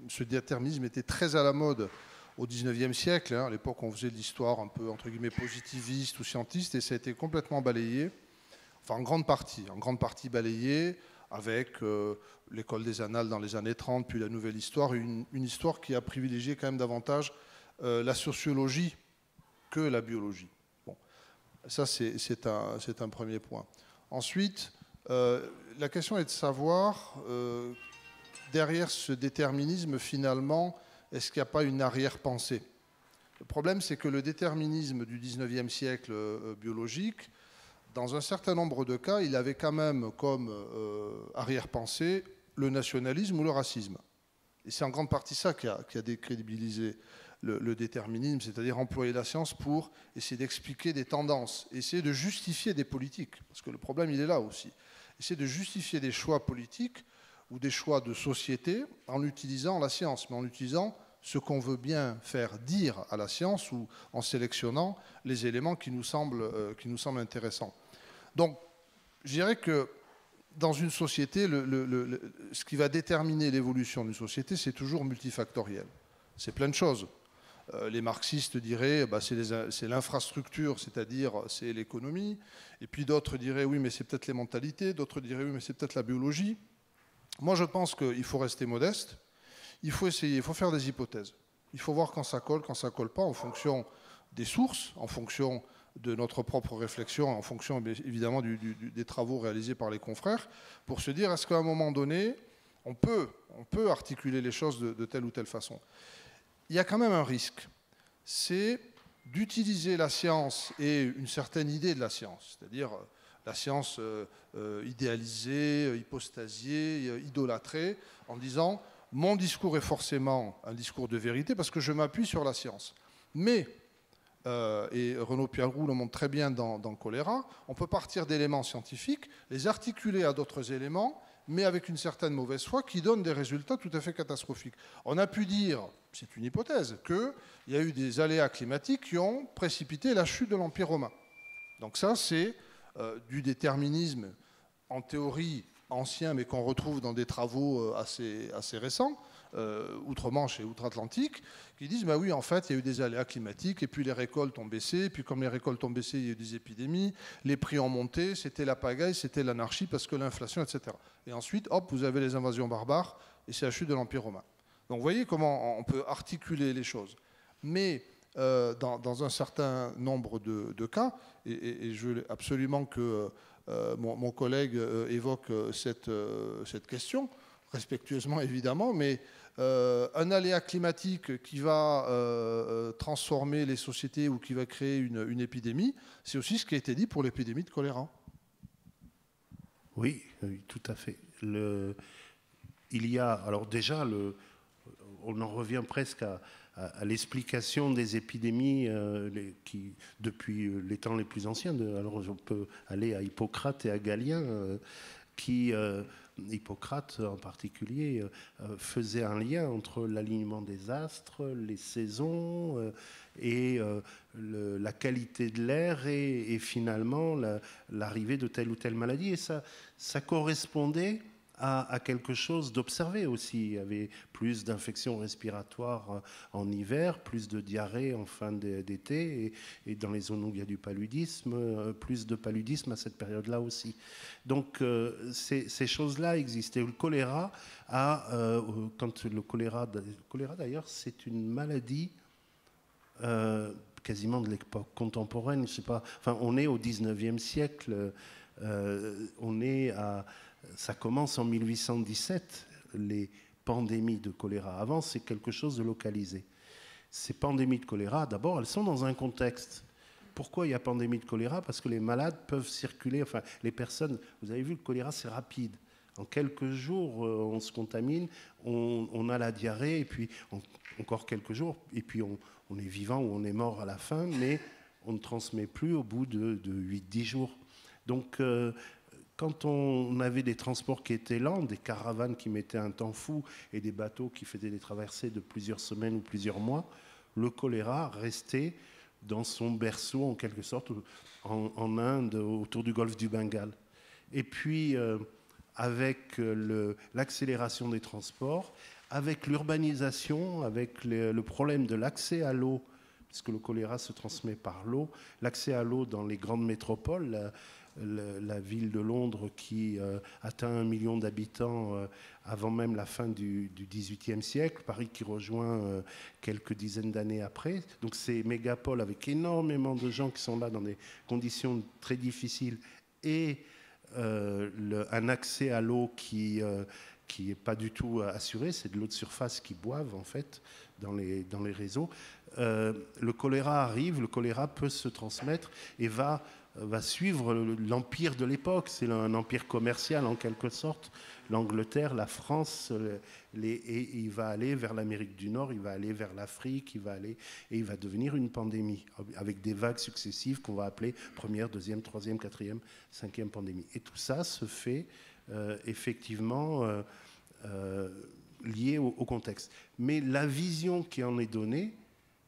ce déterminisme était très à la mode au XIXe siècle. À l'époque, on faisait de l'histoire un peu, entre guillemets, positiviste ou scientiste, et ça a été complètement balayé, enfin en grande partie balayé, avec l'école des annales dans les années 30, puis la nouvelle histoire, une histoire qui a privilégié quand même davantage la sociologie que la biologie. Bon, ça, c'est un premier point. Ensuite, la question est de savoir, derrière ce déterminisme, finalement, est-ce qu'il n'y a pas une arrière-pensée? Le problème, c'est que le déterminisme du XIXe siècle biologique, dans un certain nombre de cas, il avait quand même comme arrière-pensée le nationalisme ou le racisme. Et c'est en grande partie ça qui a décrédibilisé le déterminisme, c'est-à-dire employer la science pour essayer d'expliquer des tendances, essayer de justifier des politiques, parce que le problème, il est là aussi. Essayer de justifier des choix politiques ou des choix de société en utilisant la science, mais en utilisant ce qu'on veut bien faire dire à la science ou en sélectionnant les éléments qui nous semblent intéressants. Donc, je dirais que dans une société, ce qui va déterminer l'évolution d'une société, c'est toujours multifactoriel. C'est plein de choses. Les marxistes diraient c'est l'infrastructure, c'est-à-dire c'est l'économie. Et puis d'autres diraient oui, mais c'est peut-être les mentalités. D'autres diraient oui, mais c'est peut-être la biologie. Moi, je pense qu'il faut rester modeste. Il faut essayer, il faut faire des hypothèses. Il faut voir quand ça colle pas, en fonction des sources, en fonction de notre propre réflexion, en fonction évidemment des travaux réalisés par les confrères, pour se dire est-ce qu'à un moment donné, on peut articuler les choses de telle ou telle façon. Il y a quand même un risque, c'est d'utiliser la science et une certaine idée de la science, c'est-à-dire la science idéalisée, hypostasiée, idolâtrée, en disant mon discours est forcément un discours de vérité parce que je m'appuie sur la science. Mais, et Renaud Pialroux le montre très bien dans Choléra, on peut partir d'éléments scientifiques, les articuler à d'autres éléments, mais avec une certaine mauvaise foi qui donne des résultats tout à fait catastrophiques. On a pu dire, c'est une hypothèse, qu'il y a eu des aléas climatiques qui ont précipité la chute de l'Empire romain. Donc ça, c'est du déterminisme, en théorie ancien, mais qu'on retrouve dans des travaux assez récents, outre-Manche et outre-Atlantique, qui disent, bah oui, en fait, il y a eu des aléas climatiques, et puis les récoltes ont baissé, et puis comme les récoltes ont baissé, il y a eu des épidémies, les prix ont monté, c'était la pagaille, c'était l'anarchie, parce que l'inflation, etc. Et ensuite, hop, vous avez les invasions barbares, et c'est la chute de l'Empire romain. Donc vous voyez comment on peut articuler les choses. Mais dans un certain nombre de cas, et je veux absolument que mon collègue évoque cette question, respectueusement évidemment, mais un aléa climatique qui va transformer les sociétés ou qui va créer une épidémie, c'est aussi ce qui a été dit pour l'épidémie de choléra. Oui, tout à fait. Il y a, alors déjà, on en revient presque à l'explication des épidémies qui, depuis les temps les plus anciens. Alors on peut aller à Hippocrate et à Galien, Hippocrate en particulier, faisait un lien entre l'alignement des astres, les saisons et la qualité de l'air et finalement l'arrivée de telle ou telle maladie. Et ça correspondait à quelque chose d'observé aussi. Il y avait plus d'infections respiratoires en hiver, plus de diarrhée en fin d'été, et dans les zones où il y a du paludisme, plus de paludisme à cette période-là aussi. Donc ces choses-là existaient. Le choléra quand le choléra d'ailleurs, c'est une maladie quasiment de l'époque contemporaine. Je sais pas. Enfin, on est au 19e siècle. Ça commence en 1817, les pandémies de choléra. Avant, c'est quelque chose de localisé. Ces pandémies de choléra, d'abord, elles sont dans un contexte. Pourquoi il y a pandémie de choléra? Parce que les malades peuvent circuler, enfin, les personnes, vous avez vu, le choléra, c'est rapide. En quelques jours, on se contamine, on a la diarrhée, et puis encore quelques jours, et puis on est vivant ou on est mort à la fin, mais on ne transmet plus au bout de 8-10 jours. Donc, quand on avait des transports qui étaient lents, des caravanes qui mettaient un temps fou et des bateaux qui faisaient des traversées de plusieurs semaines ou plusieurs mois, le choléra restait dans son berceau, en quelque sorte, en Inde, autour du golfe du Bengale. Et puis, avec l'accélération des transports, avec l'urbanisation, avec le problème de l'accès à l'eau, puisque le choléra se transmet par l'eau, l'accès à l'eau dans les grandes métropoles, la ville de Londres qui atteint 1 million d'habitants avant même la fin du XVIIIe siècle, Paris qui rejoint quelques dizaines d'années après. Donc ces mégapoles avec énormément de gens qui sont là dans des conditions très difficiles et un accès à l'eau qui n'est pas du tout assuré, c'est de l'eau de surface qu'ils boivent en fait dans les réseaux. Le choléra arrive, le choléra peut se transmettre et va suivre l'empire de l'époque. C'est un empire commercial en quelque sorte. L'Angleterre, la France, et il va aller vers l'Amérique du Nord, il va aller vers l'Afrique, il va devenir une pandémie avec des vagues successives qu'on va appeler première, deuxième, troisième, quatrième, cinquième pandémie. Et tout ça se fait effectivement lié au contexte. Mais la vision qui en est donnée,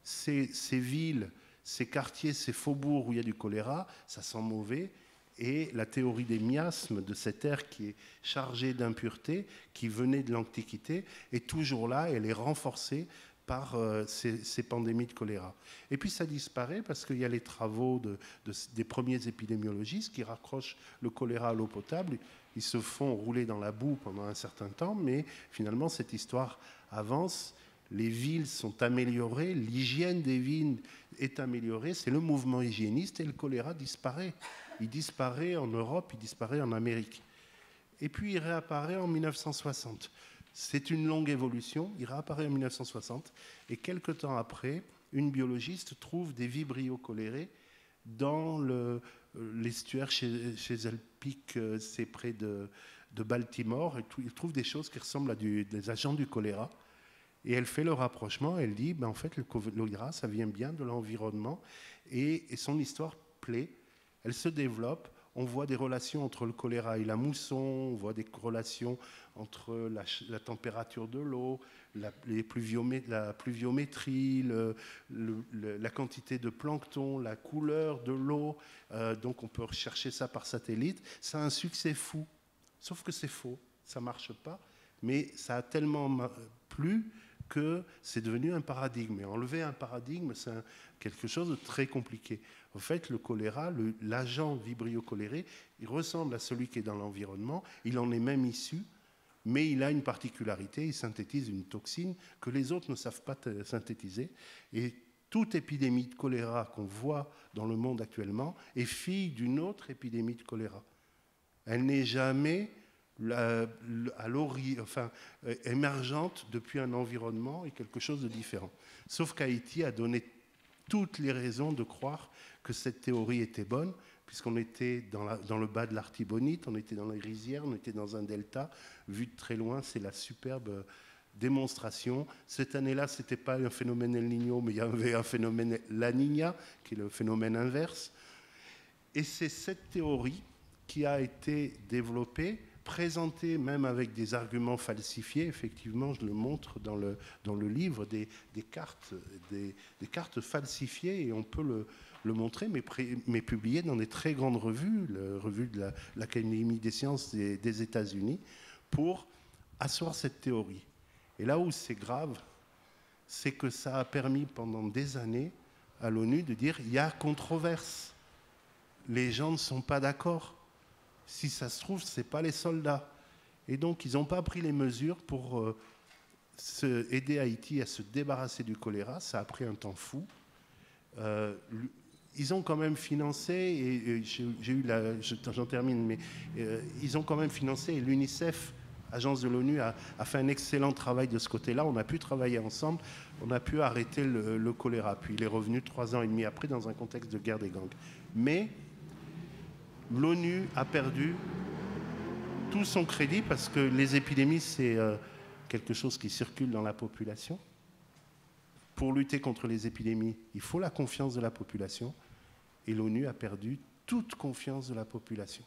ces villes, ces quartiers, ces faubourgs où il y a du choléra, ça sent mauvais. Et la théorie des miasmes, de cet air qui est chargé d'impuretés, qui venait de l'Antiquité, est toujours là, elle est renforcée par ces pandémies de choléra. Et puis ça disparaît parce qu'il y a les travaux des premiers épidémiologistes qui raccrochent le choléra à l'eau potable. Ils se font rouler dans la boue pendant un certain temps, mais finalement cette histoire avance. Les villes sont améliorées, l'hygiène des villes est améliorée, c'est le mouvement hygiéniste et le choléra disparaît. Il disparaît en Europe, il disparaît en Amérique. Et puis il réapparaît en 1960. C'est une longue évolution, il réapparaît en 1960 et quelque temps après, une biologiste trouve des vibrio cholerae dans l'estuaire chez Elpic, c'est près de Baltimore. Il trouve des choses qui ressemblent à des agents du choléra. Et elle fait le rapprochement, elle dit, en fait, le choléra, ça vient bien de l'environnement. Et son histoire plaît, elle se développe. On voit des relations entre le choléra et la mousson, on voit des relations entre la température de l'eau, la pluviométrie, la quantité de plancton, la couleur de l'eau. Donc on peut rechercher ça par satellite. Ça a un succès fou, sauf que c'est faux, ça ne marche pas. Mais ça a tellement plu que c'est devenu un paradigme. Et enlever un paradigme, c'est quelque chose de très compliqué. En fait, le choléra, l'agent vibrio cholerae, il ressemble à celui qui est dans l'environnement, il en est même issu, mais il a une particularité, il synthétise une toxine que les autres ne savent pas synthétiser. Et toute épidémie de choléra qu'on voit dans le monde actuellement est fille d'une autre épidémie de choléra. Elle n'est jamais émergente depuis un environnement et quelque chose de différent. Sauf qu'Haïti a donné toutes les raisons de croire que cette théorie était bonne, puisqu'on était dans le bas de l'Artibonite, on était dans les rizières, on était dans un delta. Vu de très loin, c'est la superbe démonstration. Cette année-là, ce n'était pas un phénomène El Niño, mais il y avait un phénomène La Niña, qui est le phénomène inverse. Et c'est cette théorie qui a été développée, présentée même avec des arguments falsifiés. Effectivement, je le montre dans le livre, des cartes falsifiées, et on peut le montrer, mais publié dans des très grandes revues, la revue de l'Académie des sciences des États-Unis, pour asseoir cette théorie. Et là où c'est grave, c'est que ça a permis pendant des années à l'ONU de dire il y a controverse. Les gens ne sont pas d'accord. Si ça se trouve, ce n'est pas les soldats. Et donc, ils n'ont pas pris les mesures pour aider Haïti à se débarrasser du choléra. Ça a pris un temps fou. Ils ont quand même financé, et j'en termine, mais ils ont quand même financé, et l'UNICEF, agence de l'ONU, a fait un excellent travail de ce côté-là. On a pu travailler ensemble, on a pu arrêter le choléra. Puis il est revenu 3 ans et demi après dans un contexte de guerre des gangs. Mais l'ONU a perdu tout son crédit parce que les épidémies, c'est quelque chose qui circule dans la population. Pour lutter contre les épidémies, il faut la confiance de la population. Et l'ONU a perdu toute confiance de la population.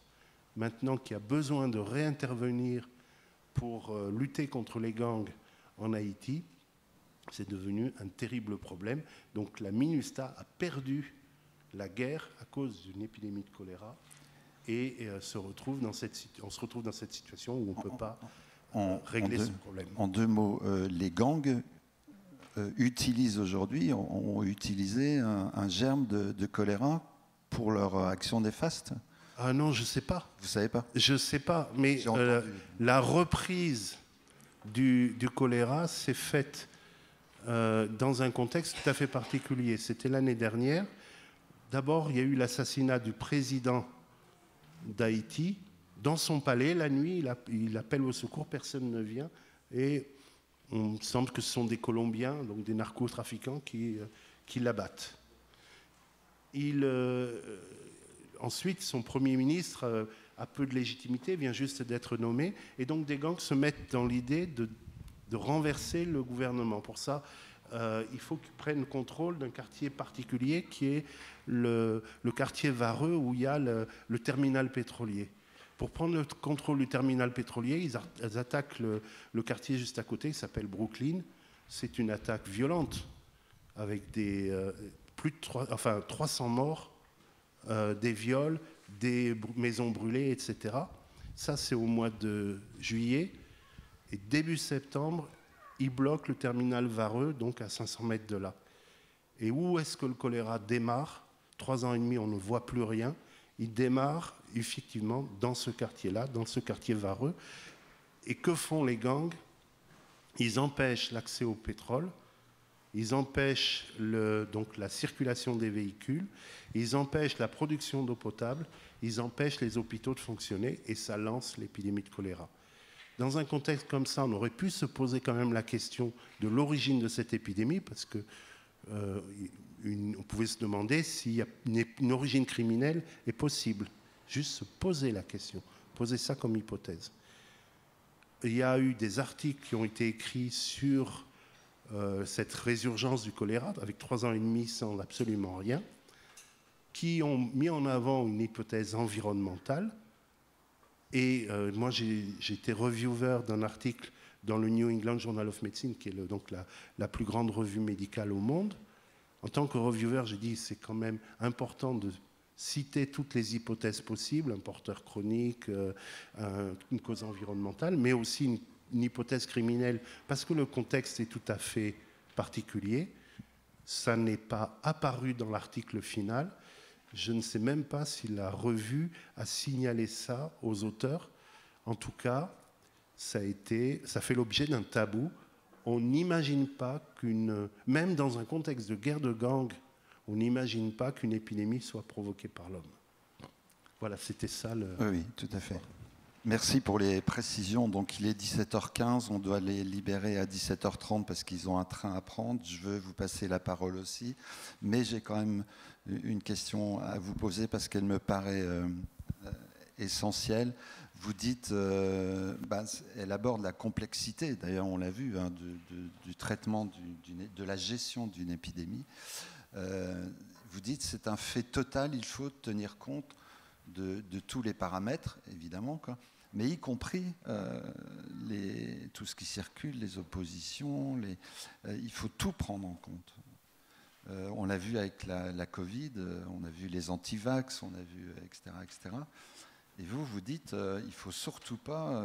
Maintenant qu'il y a besoin de réintervenir pour lutter contre les gangs en Haïti, c'est devenu un terrible problème. Donc la MINUSTAH a perdu la guerre à cause d'une épidémie de choléra. Et on se retrouve dans cette situation où on ne peut pas régler ce problème. En 2 mots, les gangs utilisent aujourd'hui, ont utilisé un germe de choléra pour leur action néfaste? Ah non, je ne sais pas. Vous ne savez pas? Je ne sais pas, mais la reprise du choléra s'est faite dans un contexte tout à fait particulier. C'était l'année dernière. D'abord, il y a eu l'assassinat du président d'Haïti. Dans son palais, la nuit, il appelle au secours, personne ne vient. Et on semble que ce sont des Colombiens, donc des narcotrafiquants, qui l'abattent. Ensuite, son Premier ministre a peu de légitimité, vient juste d'être nommé. Et donc des gangs se mettent dans l'idée de renverser le gouvernement. Pour ça, il faut qu'ils prennent contrôle d'un quartier particulier qui est le quartier Vareux, où il y a le terminal pétrolier. Pour prendre le contrôle du terminal pétrolier, ils attaquent le quartier juste à côté, qui s'appelle Brooklyn. C'est une attaque violente, avec plus de 300 morts, des viols, des maisons brûlées, etc. Ça, c'est au mois de juillet. Et début septembre, ils bloquent le terminal Vareux, donc à 500 mètres de là. Et où est-ce que le choléra démarre? 3 ans et demi, on ne voit plus rien. Il démarre effectivement dans ce quartier-là, dans ce quartier Vareux. Et que font les gangs? Ils empêchent l'accès au pétrole, ils empêchent donc la circulation des véhicules, ils empêchent la production d'eau potable, ils empêchent les hôpitaux de fonctionner, et ça lance l'épidémie de choléra. Dans un contexte comme ça, on aurait pu se poser quand même la question de l'origine de cette épidémie, parce que on pouvait se demander si une origine criminelle est possible. Juste se poser la question, poser ça comme hypothèse. Il y a eu des articles qui ont été écrits sur cette résurgence du choléra, avec 3 ans et demi sans absolument rien, qui ont mis en avant une hypothèse environnementale. Et moi, j'ai été reviewer d'un article dans le New England Journal of Medicine, qui est donc la plus grande revue médicale au monde. En tant que reviewer, j'ai dit c'est quand même important de citer toutes les hypothèses possibles, un porteur chronique, une cause environnementale, mais aussi une hypothèse criminelle, parce que le contexte est tout à fait particulier. Ça n'est pas apparu dans l'article final. Je ne sais même pas si la revue a signalé ça aux auteurs. En tout cas, ça fait l'objet d'un tabou. On n'imagine pas même dans un contexte de guerre de gangs, on n'imagine pas qu'une épidémie soit provoquée par l'homme. Voilà, c'était ça le... Oui, tout à fait. Merci pour les précisions. Donc il est 17h15, on doit les libérer à 17h30 parce qu'ils ont un train à prendre. Je veux vous passer la parole aussi, mais j'ai quand même une question à vous poser parce qu'elle me paraît essentielle. Vous dites, elle aborde la complexité, d'ailleurs on l'a vu, hein, du traitement, de la gestion d'une épidémie. Vous dites c'est un fait total, il faut tenir compte de tous les paramètres, évidemment, quoi, mais y compris tout ce qui circule, les oppositions, il faut tout prendre en compte. On l'a vu avec la Covid, on a vu les antivax, on a vu, etc., etc. Et vous dites, il ne faut surtout pas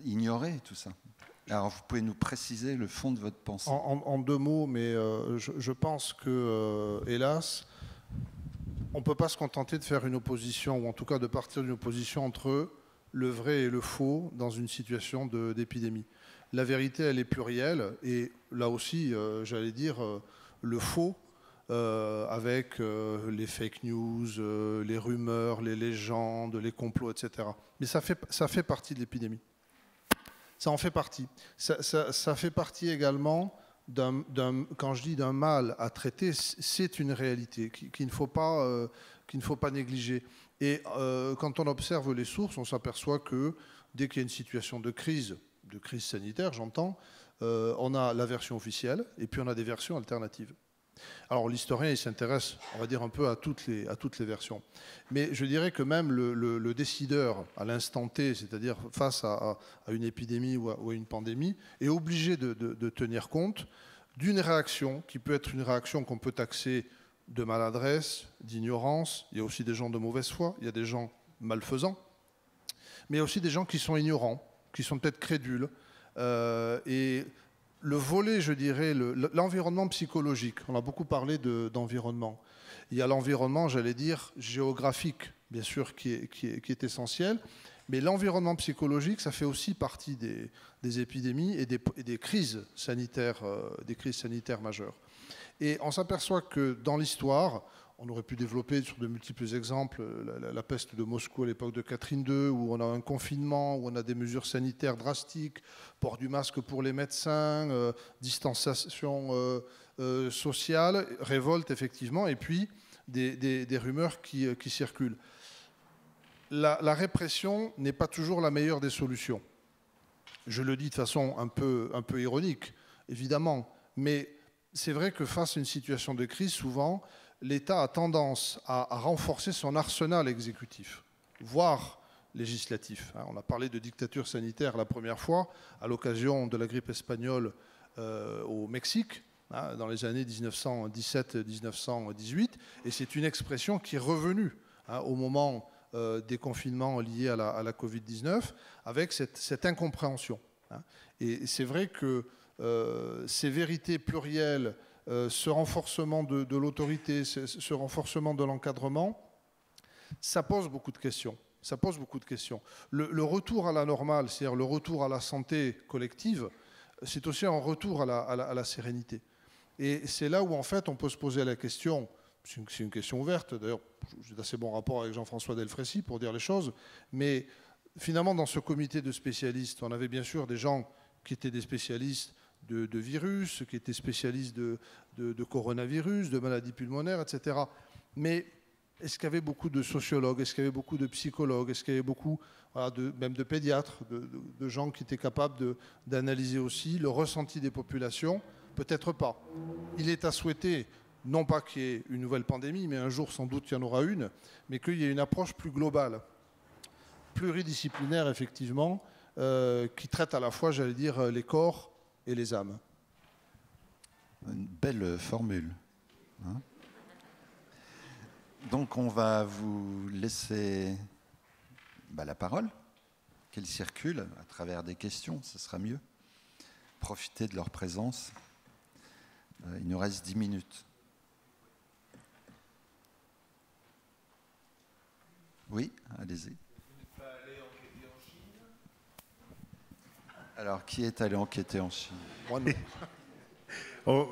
ignorer tout ça. Alors, vous pouvez nous préciser le fond de votre pensée? En 2 mots, mais je pense que, hélas, on ne peut pas se contenter de faire une opposition, ou en tout cas de partir d'une opposition entre le vrai et le faux dans une situation d'épidémie. La vérité, elle est plurielle, et là aussi, j'allais dire, le faux, avec les fake news, les rumeurs, les légendes, les complots, etc. Mais ça fait partie de l'épidémie. Ça en fait partie. Ça fait partie également, quand je dis d'un mal à traiter, c'est une réalité qu'il ne faut pas négliger. Et quand on observe les sources, on s'aperçoit que dès qu'il y a une situation de crise sanitaire, j'entends, on a la version officielle et puis on a des versions alternatives. Alors l'historien, il s'intéresse, on va dire, un peu à toutes les versions. Mais je dirais que même le décideur, à l'instant T, c'est-à-dire face à une épidémie ou à une pandémie, est obligé de tenir compte d'une réaction qui peut être une réaction qu'on peut taxer de maladresse, d'ignorance. Il y a aussi des gens de mauvaise foi, il y a des gens malfaisants, mais il y a aussi des gens qui sont ignorants, qui sont peut-être crédules. Et le volet, je dirais, l'environnement psychologique, on a beaucoup parlé d'environnement. Il y a l'environnement, j'allais dire, géographique, bien sûr, qui est essentiel, mais l'environnement psychologique, ça fait aussi partie des épidémies et des crises sanitaires majeures. Et on s'aperçoit que dans l'histoire, on aurait pu développer sur de multiples exemples la peste de Moscou à l'époque de Catherine II, où on a un confinement, où on a des mesures sanitaires drastiques, port du masque pour les médecins, distanciation sociale, révolte effectivement, et puis des rumeurs qui circulent. La répression n'est pas toujours la meilleure des solutions. Je le dis de façon un peu ironique, évidemment, mais c'est vrai que face à une situation de crise, souvent, l'État a tendance à renforcer son arsenal exécutif, voire législatif. On a parlé de dictature sanitaire la première fois à l'occasion de la grippe espagnole au Mexique, dans les années 1917-1918, et c'est une expression qui est revenue au moment des confinements liés à la Covid-19, avec cette incompréhension. Et c'est vrai que ces vérités plurielles, ce renforcement de l'autorité, ce renforcement de l'encadrement, ça pose beaucoup de questions. Ça pose beaucoup de questions. Le retour à la normale, c'est-à-dire le retour à la santé collective, c'est aussi un retour à la sérénité. Et c'est là où, en fait, on peut se poser la question, c'est une question ouverte, d'ailleurs, j'ai d'assez bons rapports avec Jean-François Delfrécy pour dire les choses, mais finalement, dans ce comité de spécialistes, on avait bien sûr des gens qui étaient des spécialistes de virus, qui étaient spécialistes de coronavirus, de maladies pulmonaires, etc. Mais est-ce qu'il y avait beaucoup de sociologues, est-ce qu'il y avait beaucoup de psychologues, est-ce qu'il y avait beaucoup même de pédiatres, de gens qui étaient capables d'analyser aussi le ressenti des populations? Peut-être pas. Il est à souhaiter, non pas qu'il y ait une nouvelle pandémie, mais un jour sans doute il y en aura une, mais qu'il y ait une approche plus globale, pluridisciplinaire effectivement, qui traite à la fois, j'allais dire, les corps et les âmes. Une belle formule. Hein? Donc on va vous laisser la parole, qu'elle circule à travers des questions, ce sera mieux. Profitez de leur présence. Il nous reste 10 minutes. Oui, allez-y. Alors, qui est allé enquêter en Chine? Moi, non. Oh,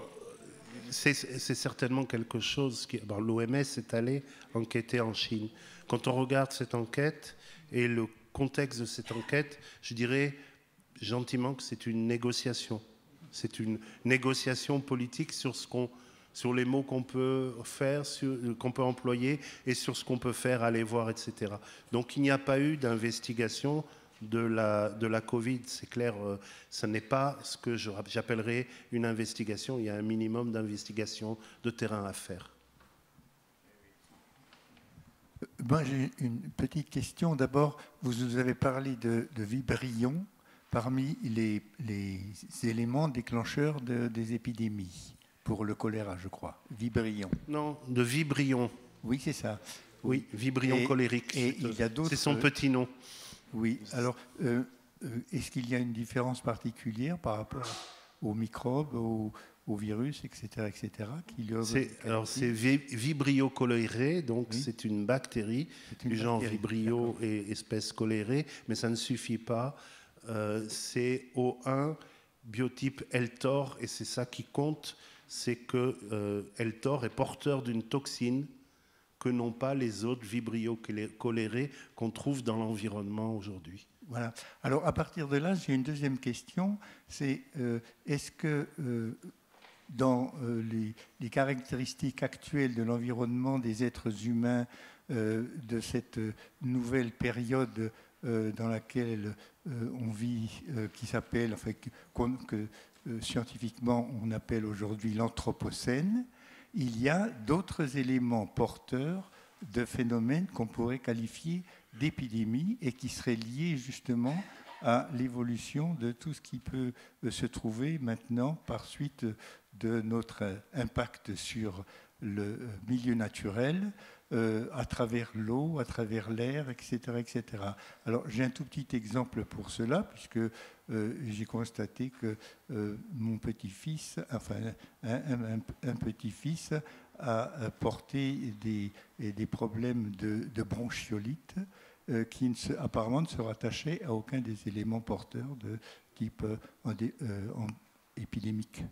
c'est certainement quelque chose qui... L'OMS est allé enquêter en Chine. Quand on regarde cette enquête et le contexte de cette enquête, je dirais gentiment que c'est une négociation. C'est une négociation politique sur les mots qu'on peut faire, qu'on peut employer et sur ce qu'on peut faire, aller voir, etc. Donc il n'y a pas eu d'investigation de la Covid, c'est clair, ce n'est pas ce que j'appellerais une investigation, il y a un minimum d'investigation de terrain à faire. Moi j'ai une petite question. D'abord, vous nous avez parlé de vibrions parmi les éléments déclencheurs des épidémies, pour le choléra, je crois. Vibrions. Non, de vibrions. Oui, c'est ça. Oui, vibrions colériques. Et il y a d'autres... C'est son petit nom. Oui, alors, est-ce qu'il y a une différence particulière par rapport aux microbes, aux virus, etc., c'est Vibrio cholerae, donc oui. C'est une bactérie du genre Vibrio et espèce cholerae, mais ça ne suffit pas. C'est O1 biotype Eltor, et c'est ça qui compte, c'est que Eltor est porteur d'une toxine que n'ont pas les autres Vibrio cholerae qu'on trouve dans l'environnement aujourd'hui. Voilà. Alors, à partir de là, j'ai une deuxième question. C'est est-ce que dans les caractéristiques actuelles de l'environnement des êtres humains, de cette nouvelle période dans laquelle on vit, qui s'appelle, enfin, que scientifiquement on appelle aujourd'hui l'Anthropocène, il y a d'autres éléments porteurs de phénomènes qu'on pourrait qualifier d'épidémies et qui seraient liés justement à l'évolution de tout ce qui peut se trouver maintenant par suite de notre impact sur le milieu naturel, à travers l'eau, à travers l'air, etc., etc. Alors, j'ai un tout petit exemple pour cela, puisque j'ai constaté que mon petit-fils, enfin, un petit-fils a porté des problèmes de bronchiolite qui apparemment ne se rattachaient à aucun des éléments porteurs de type épidémique.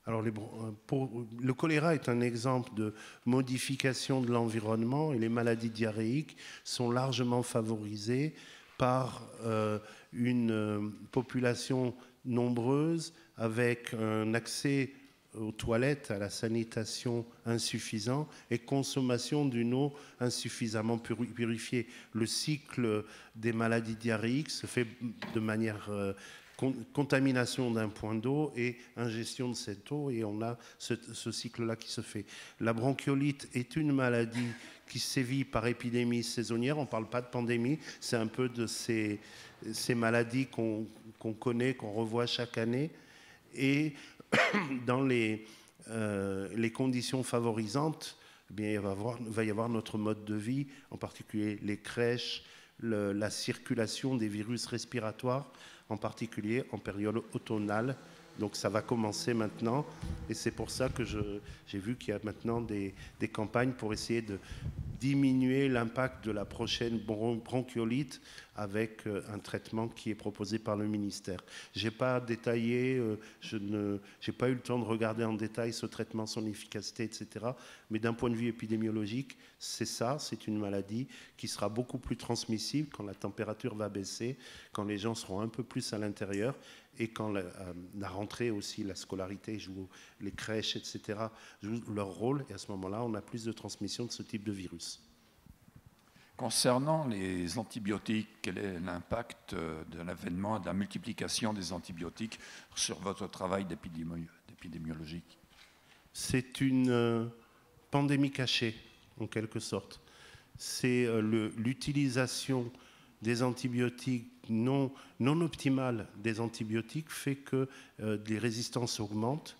Alors, le choléra est un exemple de modification de l'environnement et les maladies diarrhéiques sont largement favorisées par une population nombreuse avec un accès aux toilettes, à la sanitation insuffisant et consommation d'une eau insuffisamment purifiée. Le cycle des maladies diarrhéiques se fait de manière... contamination d'un point d'eau et ingestion de cette eau, et on a ce cycle-là qui se fait. La bronchiolite est une maladie qui sévit par épidémie saisonnière, on ne parle pas de pandémie, c'est un peu de ces maladies qu'on connaît, qu'on revoit chaque année, et dans les conditions favorisantes, eh bien, il va y avoir notre mode de vie, en particulier les crèches, la circulation des virus respiratoires, en particulier en période automnale. Donc ça va commencer maintenant et c'est pour ça que j'ai vu qu'il y a maintenant des campagnes pour essayer de diminuer l'impact de la prochaine bronchiolite avec un traitement qui est proposé par le ministère. Je n'ai pas détaillé, je n'ai pas eu le temps de regarder en détail ce traitement, son efficacité, etc. Mais d'un point de vue épidémiologique, c'est ça, c'est une maladie qui sera beaucoup plus transmissible quand la température va baisser, quand les gens seront un peu plus à l'intérieur et quand la rentrée aussi, la scolarité joue, les crèches, etc., jouent leur rôle. Et à ce moment-là, on a plus de transmission de ce type de virus. Concernant les antibiotiques, quel est l'impact de l'avènement et de la multiplication des antibiotiques sur votre travail d'épidémiologique? C'est une pandémie cachée, en quelque sorte. C'est l'utilisation des antibiotiques non optimales des antibiotiques fait que les résistances augmentent.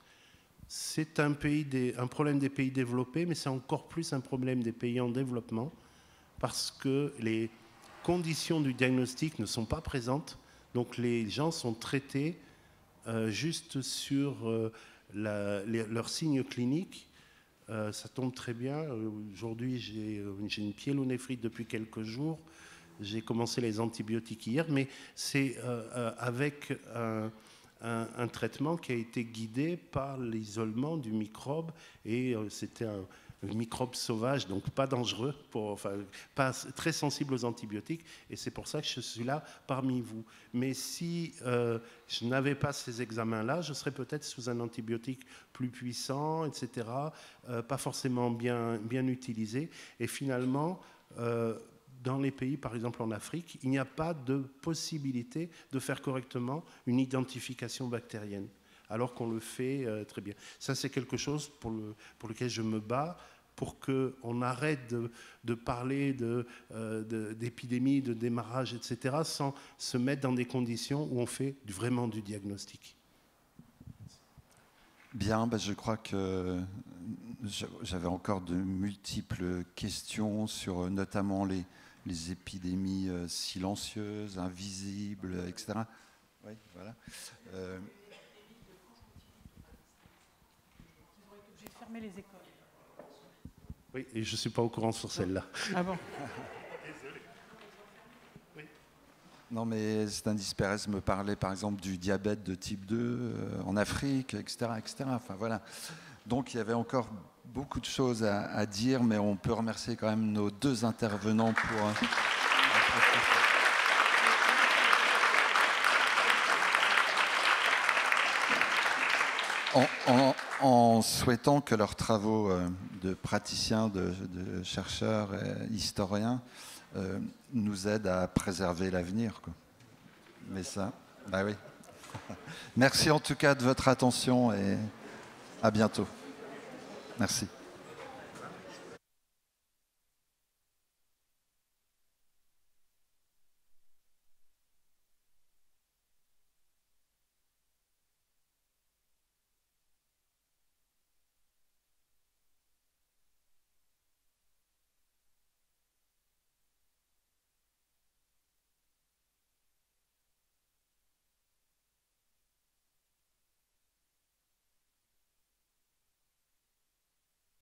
C'est un problème des pays développés, mais c'est encore plus un problème des pays en développement, parce que les conditions du diagnostic ne sont pas présentes. Donc les gens sont traités juste sur leurs signes cliniques. Ça tombe très bien. Aujourd'hui, j'ai une pyélonéphrite depuis quelques jours. J'ai commencé les antibiotiques hier, mais c'est avec un traitement qui a été guidé par l'isolement du microbe. Et c'était un microbe sauvage, donc pas dangereux, pas très sensible aux antibiotiques, et c'est pour ça que je suis là parmi vous. Mais si je n'avais pas ces examens-là, je serais peut-être sous un antibiotique plus puissant, etc., pas forcément bien utilisé, et finalement, dans les pays, par exemple en Afrique, il n'y a pas de possibilité de faire correctement une identification bactérienne, alors qu'on le fait très bien. Ça, c'est quelque chose pour lequel je me bats, pour qu'on arrête de parler d'épidémie, de démarrage, etc., sans se mettre dans des conditions où on fait vraiment du diagnostic. Bien, je crois que j'avais encore de multiples questions sur notamment les épidémies silencieuses, invisibles, etc. Oui, voilà. Ils vont être obligés de fermer les écoles. Oui, et je ne suis pas au courant sur celle-là. Ah bon? Désolé. Oui. Non, mais Stanislas Pérez me parlait par exemple du diabète de type 2 en Afrique, etc., etc. Enfin, voilà. Donc il y avait encore beaucoup de choses à dire, mais on peut remercier quand même nos deux intervenants pour... En souhaitant que leurs travaux de praticiens, de chercheurs, historiens nous aident à préserver l'avenir. Mais ça, bah oui. Merci en tout cas de votre attention et à bientôt. Merci.